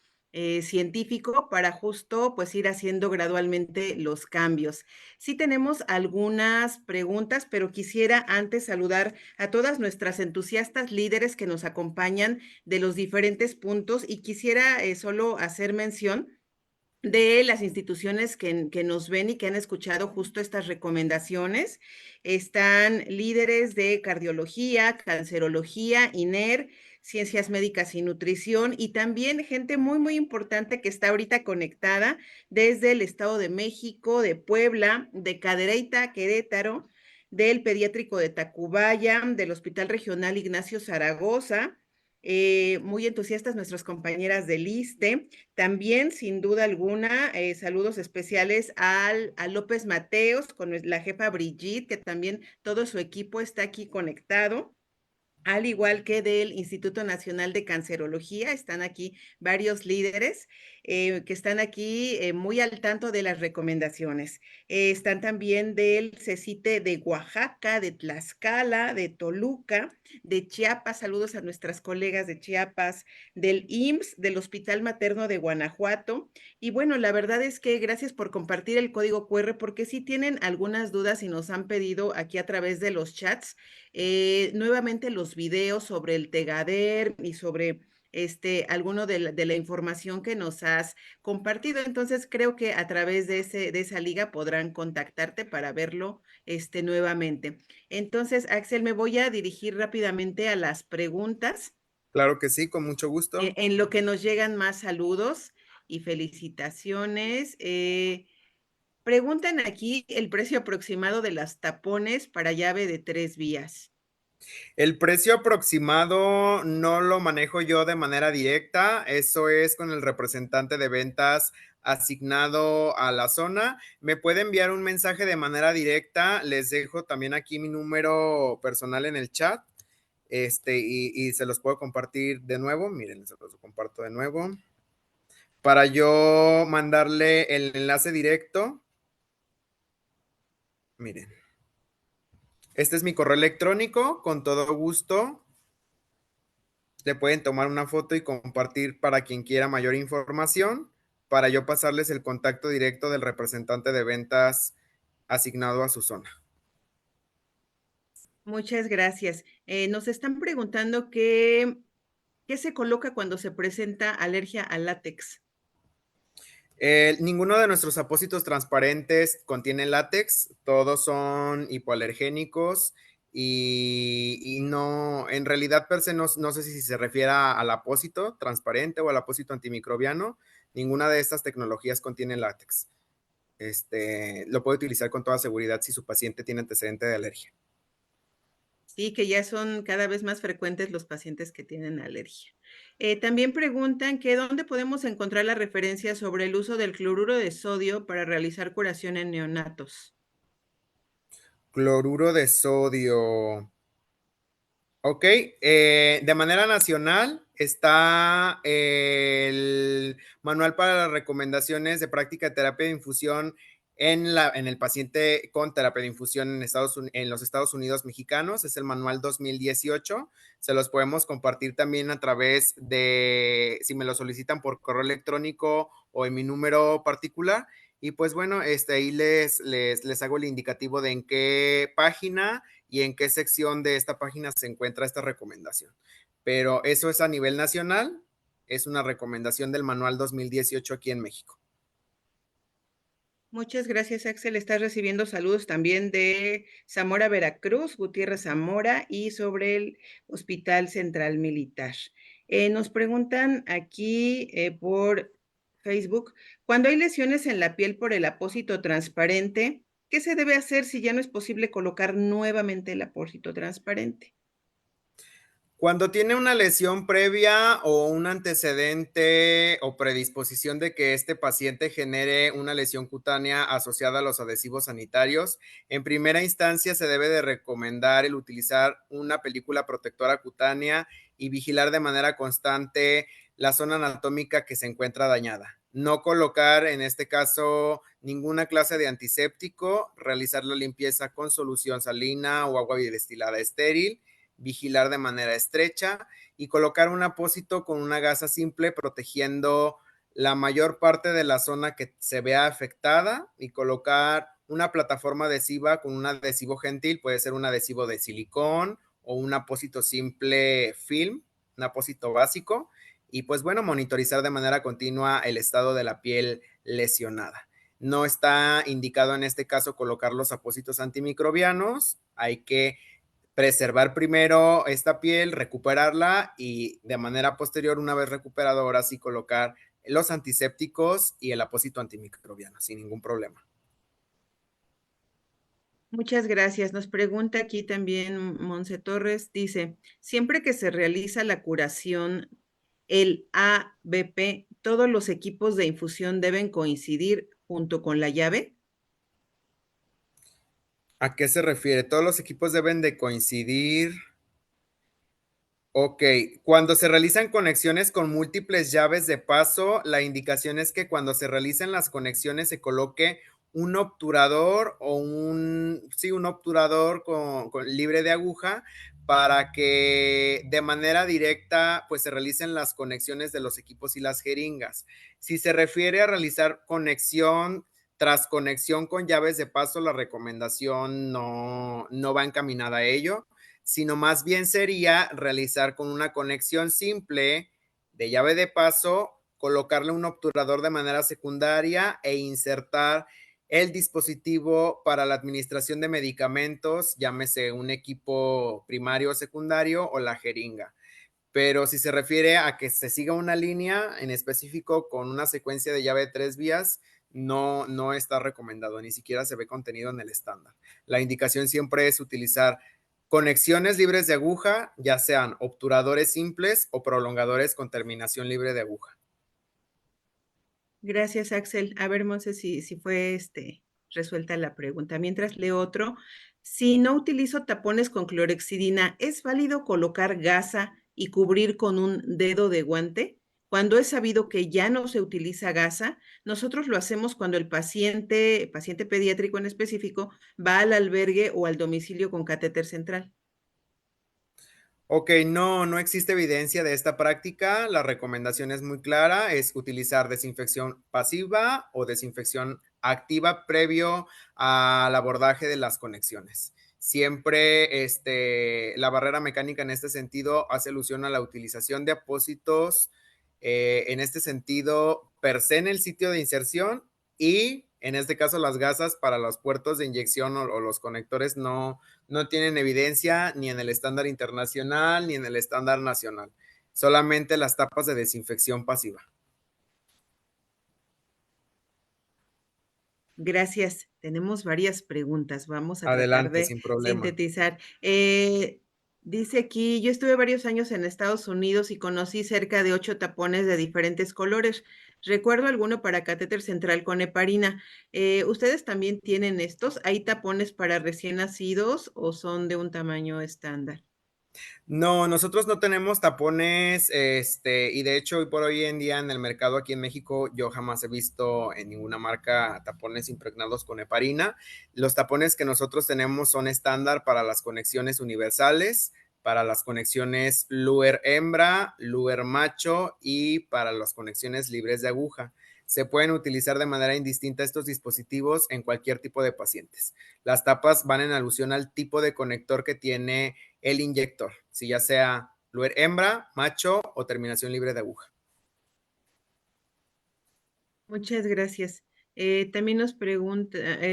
científico para justo pues ir haciendo gradualmente los cambios. Sí tenemos algunas preguntas, pero quisiera antes saludar a todas nuestras entusiastas líderes que nos acompañan de los diferentes puntos y quisiera solo hacer mención de las instituciones que nos ven y que han escuchado justo estas recomendaciones. Están líderes de cardiología, cancerología, INER, ciencias médicas y nutrición, y también gente muy, muy importante que está ahorita conectada desde el Estado de México, de Puebla, de Cadereyta, Querétaro, del Pediátrico de Tacubaya, del Hospital Regional Ignacio Zaragoza. Muy entusiastas nuestras compañeras del ISSSTE. También, sin duda alguna, saludos especiales a López Mateos con la jefa Brigitte, que también todo su equipo está aquí conectado, al igual que del Instituto Nacional de Cancerología. Están aquí varios líderes que están aquí muy al tanto de las recomendaciones. Están también del CECITE de Oaxaca, de Tlaxcala, de Toluca, de Chiapas. Saludos a nuestras colegas de Chiapas, del IMSS, del Hospital Materno de Guanajuato. Y bueno, la verdad es que gracias por compartir el código QR, porque si tienen algunas dudas y nos han pedido aquí a través de los chats, nuevamente los videos sobre el Tegader y sobre alguno de la información que nos has compartido. Entonces creo que a través de esa liga podrán contactarte para verlo nuevamente. Entonces, Axel, me voy a dirigir rápidamente a las preguntas, Claro que sí, con mucho gusto. en lo que nos llegan más saludos y felicitaciones. Preguntan aquí el precio aproximado de las tapones para llave de 3 vías. El precio aproximado no lo manejo yo de manera directa, eso es con el representante de ventas asignado a la zona. Me puede enviar un mensaje de manera directa, les dejo también aquí mi número personal en el chat, y se los puedo compartir de nuevo. Miren, se los comparto de nuevo para yo mandarle el enlace directo. Miren, este es mi correo electrónico, con todo gusto le pueden tomar una foto y compartir para quien quiera mayor información, para yo pasarles el contacto directo del representante de ventas asignado a su zona. Muchas gracias. Nos están preguntando qué se coloca cuando se presenta alergia al látex. Ninguno de nuestros apósitos transparentes contiene látex, todos son hipoalergénicos y no, en realidad per se no sé si se refiere al apósito transparente o al apósito antimicrobiano, ninguna de estas tecnologías contiene látex. Lo puede utilizar con toda seguridad si su paciente tiene antecedente de alergia. Sí, que ya son cada vez más frecuentes los pacientes que tienen alergia. También preguntan que dónde podemos encontrar la referencia sobre el uso del cloruro de sodio para realizar curación en neonatos. Cloruro de sodio. Ok, de manera nacional está el manual para las recomendaciones de práctica de terapia de infusión en el paciente con terapia de infusión en los Estados Unidos mexicanos. Es el manual 2018. Se los podemos compartir también a través de, si me lo solicitan por correo electrónico o en mi número particular. Y pues bueno, ahí les hago el indicativo de en qué página y en qué sección de esta página se encuentra esta recomendación. Pero eso es a nivel nacional, es una recomendación del manual 2018 aquí en México. Muchas gracias, Axel. Estás recibiendo saludos también de Zamora, Veracruz, Gutiérrez Zamora, y sobre el Hospital Central Militar. Nos preguntan aquí por Facebook, cuando hay lesiones en la piel por el apósito transparente, ¿qué se debe hacer si ya no es posible colocar nuevamente el apósito transparente? Cuando tiene una lesión previa o un antecedente o predisposición de que este paciente genere una lesión cutánea asociada a los adhesivos sanitarios, en primera instancia se debe de recomendar el utilizar una película protectora cutánea y vigilar de manera constante la zona anatómica que se encuentra dañada. No colocar en este caso ninguna clase de antiséptico, realizar la limpieza con solución salina o agua destilada estéril, vigilar de manera estrecha y colocar un apósito con una gasa simple protegiendo la mayor parte de la zona que se vea afectada y colocar una plataforma adhesiva con un adhesivo gentil, puede ser un adhesivo de silicón o un apósito simple film, un apósito básico, y pues bueno, monitorizar de manera continua el estado de la piel lesionada. No está indicado en este caso colocar los apósitos antimicrobianos, hay que preservar primero esta piel, recuperarla y de manera posterior, una vez recuperado, ahora sí colocar los antisépticos y el apósito antimicrobiano sin ningún problema. Muchas gracias. Nos pregunta aquí también Monse Torres, dice, siempre que se realiza la curación, el ABP, ¿todos los equipos de infusión deben coincidir junto con la llave? ¿A qué se refiere? ¿Todos los equipos deben de coincidir? Ok, cuando se realizan conexiones con múltiples llaves de paso, la indicación es que cuando se realicen las conexiones se coloque un obturador o un obturador libre de aguja para que de manera directa pues se realicen las conexiones de los equipos y las jeringas. Si se refiere a realizar conexión tras conexión con llaves de paso, la recomendación no va encaminada a ello, sino más bien sería realizar con una conexión simple de llave de paso, colocarle un obturador de manera secundaria e insertar el dispositivo para la administración de medicamentos, llámese un equipo primario o secundario o la jeringa. Pero si se refiere a que se siga una línea en específico con una secuencia de llave de 3 vías, no está recomendado, ni siquiera se ve contenido en el estándar. La indicación siempre es utilizar conexiones libres de aguja, ya sean obturadores simples o prolongadores con terminación libre de aguja. Gracias, Axel. A ver, Monse, si fue resuelta la pregunta. Mientras leo otro, si no utilizo tapones con clorexidina, ¿es válido colocar gasa y cubrir con un dedo de guante? Cuando es sabido que ya no se utiliza gasa, nosotros lo hacemos cuando el paciente pediátrico en específico, va al albergue o al domicilio con catéter central. Ok, no existe evidencia de esta práctica. La recomendación es muy clara, es utilizar desinfección pasiva o desinfección activa previo al abordaje de las conexiones. Siempre la barrera mecánica en este sentido hace alusión a la utilización de apósitos, en este sentido, per se en el sitio de inserción y en este caso las gasas para los puertos de inyección o los conectores no tienen evidencia ni en el estándar internacional ni en el estándar nacional, solamente las tapas de desinfección pasiva. Gracias. Tenemos varias preguntas. Vamos a tratar Adelante, de sin problema. sintetizar. Dice aquí, yo estuve varios años en Estados Unidos y conocí cerca de 8 tapones de diferentes colores. Recuerdo alguno para catéter central con heparina. ¿Ustedes también tienen estos? ¿Hay tapones para recién nacidos o son de un tamaño estándar? No, nosotros no tenemos tapones, y de hecho, hoy por hoy en día en el mercado aquí en México, yo jamás he visto en ninguna marca tapones impregnados con heparina. Los tapones que nosotros tenemos son estándar para las conexiones universales, para las conexiones Luer hembra, Luer macho y para las conexiones libres de aguja. Se pueden utilizar de manera indistinta estos dispositivos en cualquier tipo de pacientes. Las tapas van en alusión al tipo de conector que tiene el inyector, si ya sea Luer hembra, macho o terminación libre de aguja. Muchas gracias. También nos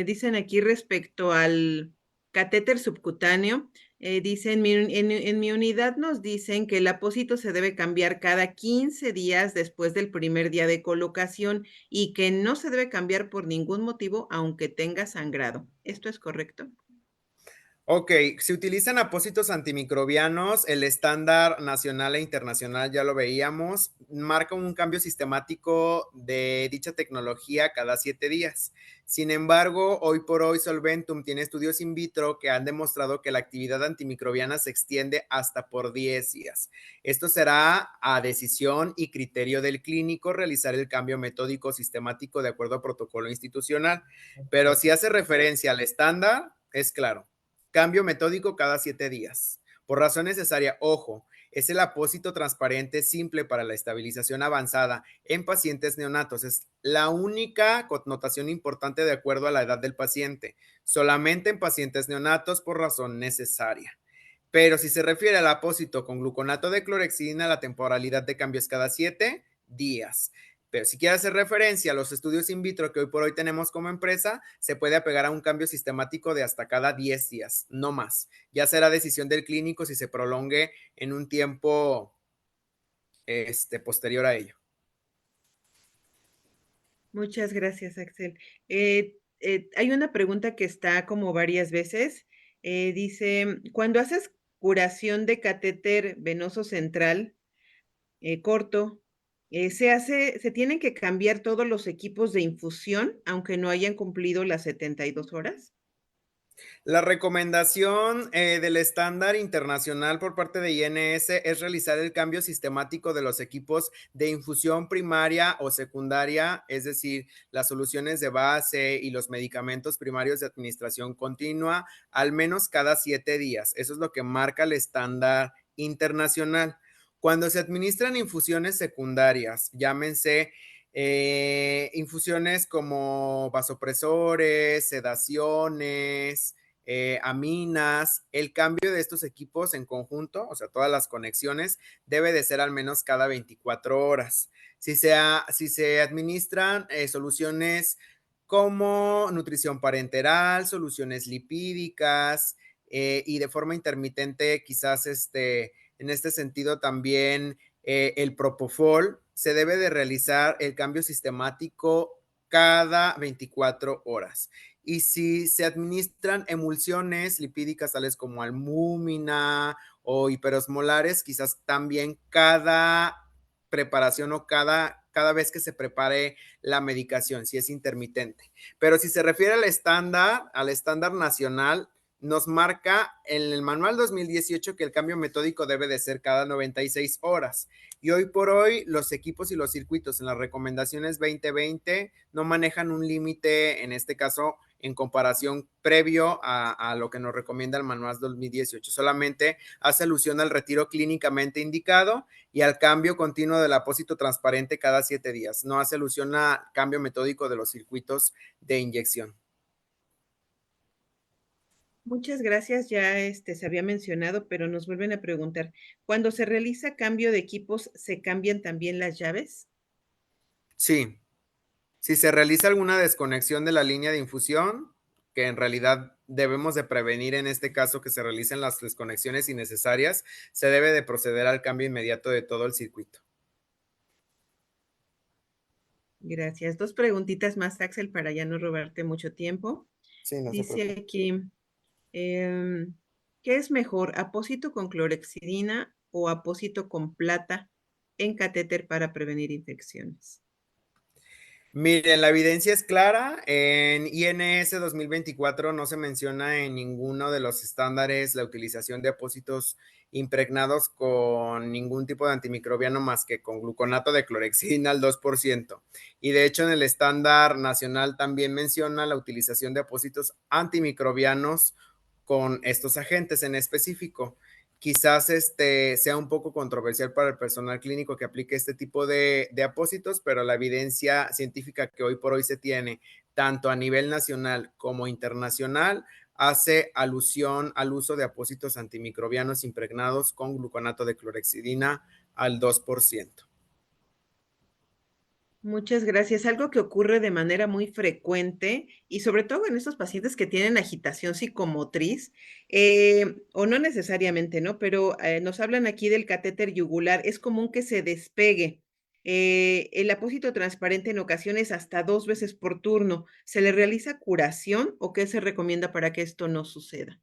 dicen aquí respecto al catéter subcutáneo, dicen, en mi unidad nos dicen que el apósito se debe cambiar cada 15 días después del primer día de colocación y que no se debe cambiar por ningún motivo aunque tenga sangrado. ¿Esto es correcto? Ok, se utilizan apósitos antimicrobianos, el estándar nacional e internacional, ya lo veíamos, marca un cambio sistemático de dicha tecnología cada 7 días. Sin embargo, hoy por hoy Solventum tiene estudios in vitro que han demostrado que la actividad antimicrobiana se extiende hasta por 10 días. Esto será a decisión y criterio del clínico realizar el cambio metódico sistemático de acuerdo a protocolo institucional. Pero si hace referencia al estándar, es claro. Cambio metódico cada 7 días. Por razón necesaria, ojo, es el apósito transparente simple para la estabilización avanzada en pacientes neonatos. Es la única connotación importante de acuerdo a la edad del paciente. Solamente en pacientes neonatos por razón necesaria. Pero si se refiere al apósito con gluconato de clorexidina, la temporalidad de cambio es cada 7 días. Pero si quiere hacer referencia a los estudios in vitro que hoy por hoy tenemos como empresa, se puede apegar a un cambio sistemático de hasta cada 10 días, no más. Ya será decisión del clínico si se prolongue en un tiempo posterior a ello. Muchas gracias, Axel. hay una pregunta que está como varias veces. Dice, cuando haces curación de catéter venoso central corto, se tienen que cambiar todos los equipos de infusión, aunque no hayan cumplido las 72 horas. La recomendación del estándar internacional por parte de INS es realizar el cambio sistemático de los equipos de infusión primaria o secundaria, es decir, las soluciones de base y los medicamentos primarios de administración continua, al menos cada 7 días. Eso es lo que marca el estándar internacional. Cuando se administran infusiones secundarias, llámense infusiones como vasopresores, sedaciones, aminas, el cambio de estos equipos en conjunto, o sea, todas las conexiones, debe de ser al menos cada 24 horas. Si se administran soluciones como nutrición parenteral, soluciones lipídicas y de forma intermitente, quizás en este sentido también el propofol, se debe de realizar el cambio sistemático cada 24 horas. Y si se administran emulsiones lipídicas tales como albúmina o hiperosmolares, quizás también cada preparación o cada vez que se prepare la medicación, si es intermitente. Pero si se refiere al estándar nacional, nos marca en el manual 2018 que el cambio metódico debe de ser cada 96 horas. Y hoy por hoy los equipos y los circuitos en las recomendaciones 2020 no manejan un límite, en este caso, en comparación previo a lo que nos recomienda el manual 2018. Solamente hace alusión al retiro clínicamente indicado y al cambio continuo del apósito transparente cada 7 días. No hace alusión al cambio metódico de los circuitos de inyección. Muchas gracias, ya se había mencionado, pero nos vuelven a preguntar, ¿cuando se realiza cambio de equipos, se cambian también las llaves? Sí, si se realiza alguna desconexión de la línea de infusión, que en realidad debemos de prevenir en este caso que se realicen las desconexiones innecesarias, se debe de proceder al cambio inmediato de todo el circuito. Gracias. Dos preguntitas más, Axel, para ya no robarte mucho tiempo. Sí, no se Dice preocupe. aquí, ¿qué es mejor, apósito con clorexidina o apósito con plata en catéter para prevenir infecciones? Miren, la evidencia es clara. En INS 2024 no se menciona en ninguno de los estándares la utilización de apósitos impregnados con ningún tipo de antimicrobiano más que con gluconato de clorexidina al 2%. Y de hecho en el estándar nacional también menciona la utilización de apósitos antimicrobianos con estos agentes en específico. Quizás sea un poco controversial para el personal clínico que aplique este tipo de apósitos, pero la evidencia científica que hoy por hoy se tiene, tanto a nivel nacional como internacional, hace alusión al uso de apósitos antimicrobianos impregnados con gluconato de clorexidina al 2%. Muchas gracias. Algo que ocurre de manera muy frecuente y sobre todo en estos pacientes que tienen agitación psicomotriz, o no necesariamente, ¿no? Pero nos hablan aquí del catéter yugular. Es común que se despegue. El apósito transparente en ocasiones hasta 2 veces por turno. ¿Se le realiza curación o qué se recomienda para que esto no suceda?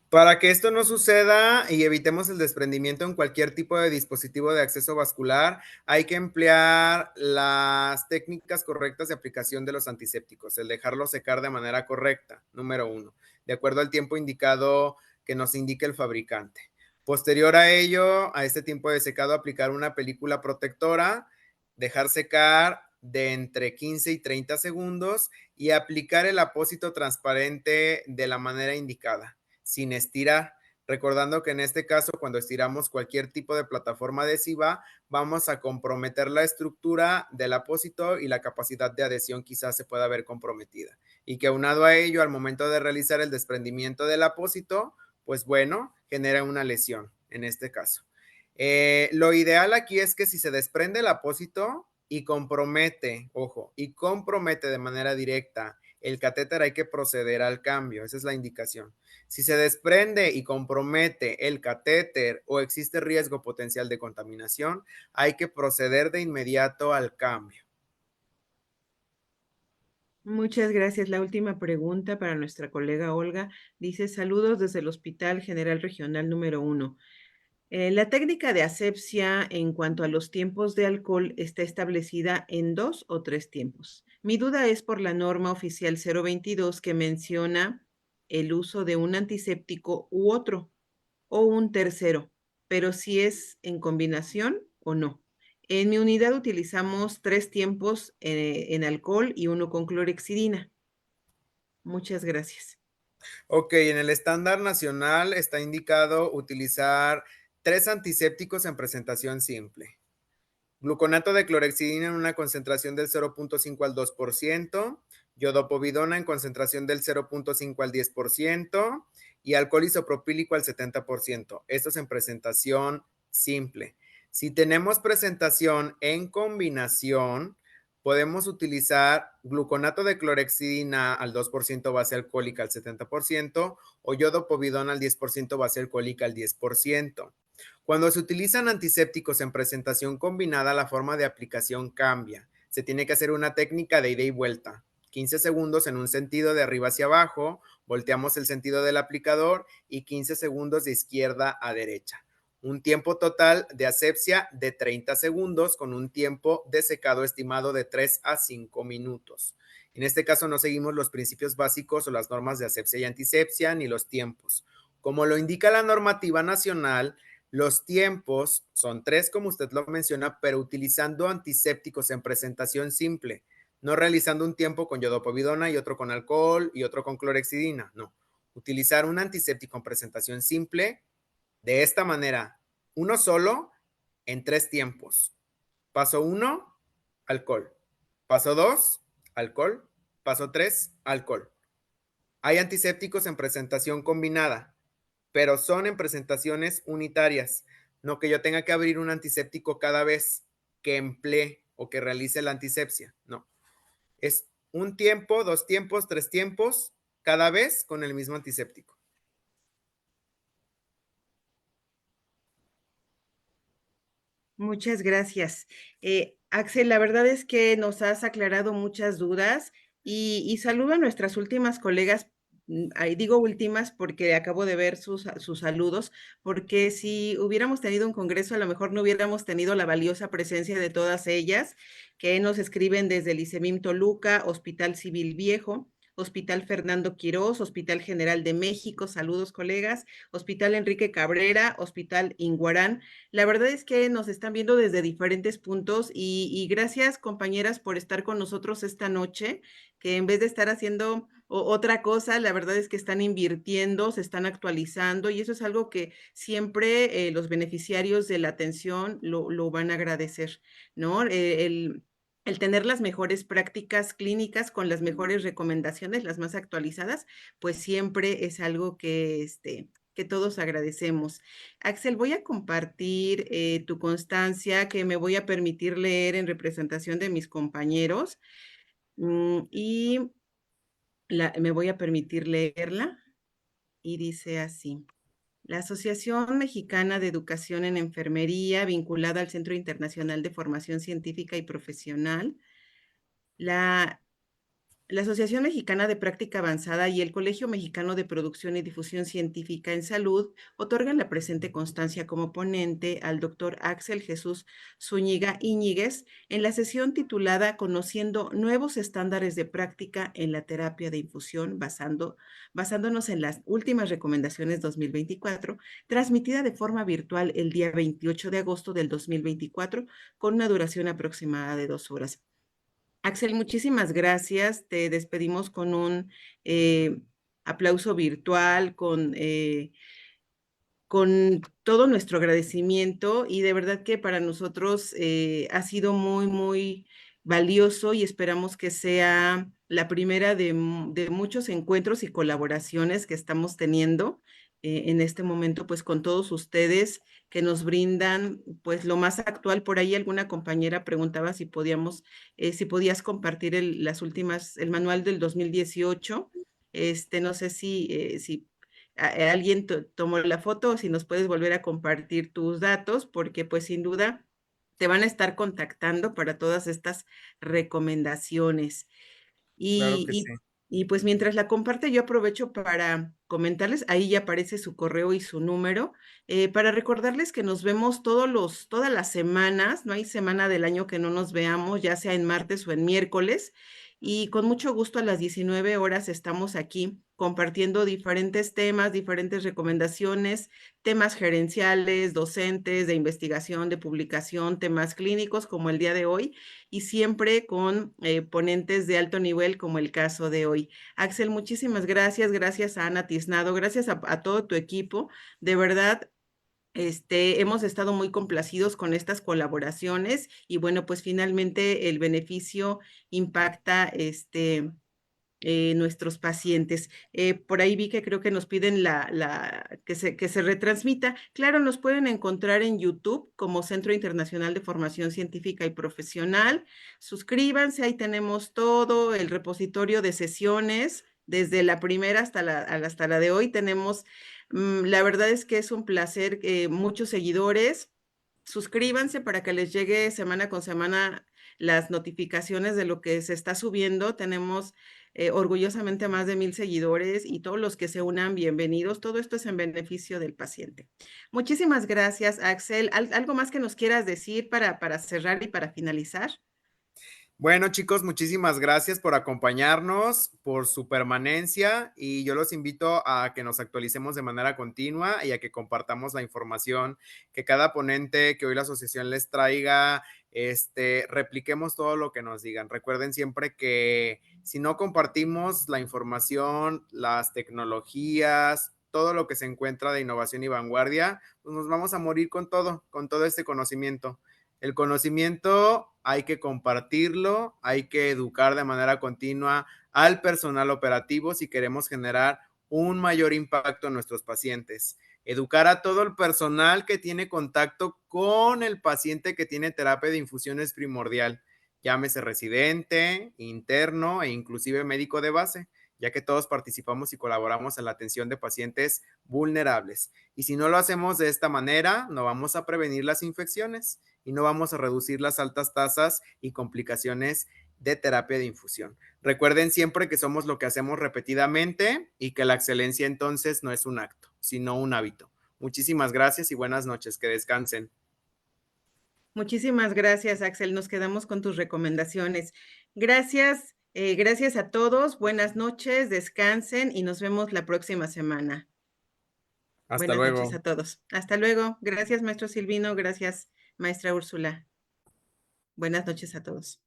Para que esto no suceda y evitemos el desprendimiento en cualquier tipo de dispositivo de acceso vascular, hay que emplear las técnicas correctas de aplicación de los antisépticos, el dejarlo secar de manera correcta, número 1, de acuerdo al tiempo indicado que nos indique el fabricante. Posterior a ello, a este tiempo de secado, aplicar una película protectora, dejar secar de entre 15 y 30 segundos y aplicar el apósito transparente de la manera indicada sin estirar, recordando que en este caso cuando estiramos cualquier tipo de plataforma adhesiva vamos a comprometer la estructura del apósito y la capacidad de adhesión quizás se pueda ver comprometida y que aunado a ello al momento de realizar el desprendimiento del apósito, pues bueno, genera una lesión en este caso. Lo ideal aquí es que si se desprende el apósito y compromete, ojo, y compromete de manera directa el catéter, hay que proceder al cambio, esa es la indicación. Si se desprende y compromete el catéter o existe riesgo potencial de contaminación, hay que proceder de inmediato al cambio. Muchas gracias. La última pregunta para nuestra colega Olga dice: saludos desde el Hospital General Regional número 1. La técnica de asepsia en cuanto a los tiempos de alcohol está establecida en 2 o 3 tiempos. Mi duda es por la norma oficial 022 que menciona el uso de un antiséptico u otro o un tercero, pero si es en combinación o no. En mi unidad utilizamos 3 tiempos en alcohol y uno con clorexidina. Muchas gracias. Ok, en el estándar nacional está indicado utilizar 3 antisépticos en presentación simple. Gluconato de clorexidina en una concentración del 0.5 al 2%, yodopovidona en concentración del 0.5 al 10% y alcohol isopropílico al 70%. Esto es en presentación simple. Si tenemos presentación en combinación, podemos utilizar gluconato de clorexidina al 2% base alcohólica al 70% o yodopovidona al 10% base alcohólica al 10%. Cuando se utilizan antisépticos en presentación combinada, la forma de aplicación cambia. Se tiene que hacer una técnica de ida y vuelta. 15 segundos en un sentido de arriba hacia abajo, volteamos el sentido del aplicador y 15 segundos de izquierda a derecha. Un tiempo total de asepsia de 30 segundos con un tiempo de secado estimado de 3 a 5 minutos. En este caso no seguimos los principios básicos o las normas de asepsia y antisepsia ni los tiempos. Como lo indica la normativa nacional, los tiempos son 3, como usted lo menciona, pero utilizando antisépticos en presentación simple, no realizando un tiempo con yodopovidona y otro con alcohol y otro con clorexidina, no. Utilizar un antiséptico en presentación simple de esta manera, uno solo en 3 tiempos. Paso 1, alcohol. Paso 2, alcohol. Paso 3, alcohol. Hay antisépticos en presentación combinada, pero son en presentaciones unitarias, no que yo tenga que abrir un antiséptico cada vez que emplee o que realice la antisepsia, no. Es un tiempo, 2 tiempos, 3 tiempos, cada vez con el mismo antiséptico. Muchas gracias. Axel, la verdad es que nos has aclarado muchas dudas y saludo a nuestras últimas colegas. Ahí digo últimas porque acabo de ver sus saludos, porque si hubiéramos tenido un congreso, a lo mejor no hubiéramos tenido la valiosa presencia de todas ellas que nos escriben desde el ICEMIM Toluca, Hospital Civil Viejo, Hospital Fernando Quirós, Hospital General de México, saludos colegas, Hospital Enrique Cabrera, Hospital Inguarán. La verdad es que nos están viendo desde diferentes puntos y gracias compañeras por estar con nosotros esta noche, que en vez de estar haciendo otra cosa, la verdad es que están invirtiendo, se están actualizando y eso es algo que siempre los beneficiarios de la atención lo van a agradecer, ¿no? El tener las mejores prácticas clínicas con las mejores recomendaciones, las más actualizadas, pues siempre es algo que todos agradecemos. Axel, voy a compartir tu constancia que me voy a permitir leer en representación de mis compañeros y me voy a permitir leerla y dice así. La Asociación Mexicana de Educación en Enfermería, vinculada al Centro Internacional de Formación Científica y Profesional, la La Asociación Mexicana de Práctica Avanzada y el Colegio Mexicano de Producción y Difusión Científica en Salud otorgan la presente constancia como ponente al doctor Axel Jesús Zúñiga Íñiguez en la sesión titulada Conociendo nuevos estándares de práctica en la terapia de infusión, basándonos en las últimas recomendaciones 2024, transmitida de forma virtual el día 28 de agosto del 2024, con una duración aproximada de 2 horas. Axel, muchísimas gracias. Te despedimos con un aplauso virtual, con todo nuestro agradecimiento y de verdad que para nosotros ha sido muy, muy valioso y esperamos que sea la primera de muchos encuentros y colaboraciones que estamos teniendo en este momento, pues con todos ustedes que nos brindan pues lo más actual. Por ahí alguna compañera preguntaba si si podías compartir el manual del 2018. No sé si alguien tomó la foto o si nos puedes volver a compartir tus datos, porque pues sin duda te van a estar contactando para todas estas recomendaciones. Claro que sí. Y pues mientras la comparte, yo aprovecho para comentarles, ahí ya aparece su correo y su número, para recordarles que nos vemos todas las semanas, no hay semana del año que no nos veamos, ya sea en martes o en miércoles, y con mucho gusto a las 19 horas estamos aquí compartiendo diferentes temas, diferentes recomendaciones, temas gerenciales, docentes, de investigación, de publicación, temas clínicos como el día de hoy, y siempre con ponentes de alto nivel como el caso de hoy. Axel, muchísimas gracias, gracias a Ana Tiznado, gracias a todo tu equipo. De verdad, hemos estado muy complacidos con estas colaboraciones y bueno, pues finalmente el beneficio impacta nuestros pacientes. Por ahí vi que creo que nos piden que se retransmita. Claro, nos pueden encontrar en YouTube como Centro Internacional de Formación Científica y Profesional. Suscríbanse, ahí tenemos todo el repositorio de sesiones. Desde la primera hasta la de hoy tenemos, la verdad es que es un placer, muchos seguidores. Suscríbanse para que les llegue semana con semana las notificaciones de lo que se está subiendo. Tenemos orgullosamente más de 1000 seguidores y todos los que se unan, bienvenidos. Todo esto es en beneficio del paciente. Muchísimas gracias, Axel. ¿Algo más que nos quieras decir para cerrar y para finalizar? Bueno, chicos, muchísimas gracias por acompañarnos, por su permanencia y yo los invito a que nos actualicemos de manera continua y a que compartamos la información que cada ponente que hoy la asociación les traiga, repliquemos todo lo que nos digan. Recuerden siempre que si no compartimos la información, las tecnologías, todo lo que se encuentra de innovación y vanguardia, pues nos vamos a morir con todo este conocimiento. El conocimiento hay que compartirlo, hay que educar de manera continua al personal operativo si queremos generar un mayor impacto en nuestros pacientes. Educar a todo el personal que tiene contacto con el paciente que tiene terapia de infusión es primordial. Llámese residente, interno e inclusive médico de base, ya que todos participamos y colaboramos en la atención de pacientes vulnerables. Y si no lo hacemos de esta manera, no vamos a prevenir las infecciones y no vamos a reducir las altas tasas y complicaciones de terapia de infusión. Recuerden siempre que somos lo que hacemos repetidamente y que la excelencia entonces no es un acto, sino un hábito. Muchísimas gracias y buenas noches. Que descansen. Muchísimas gracias, Axel. Nos quedamos con tus recomendaciones. Gracias, gracias a todos. Buenas noches, descansen y nos vemos la próxima semana. Hasta Buenas noches luego. a todos. Hasta luego. Gracias, maestro Silvino. Gracias, maestra Úrsula. Buenas noches a todos.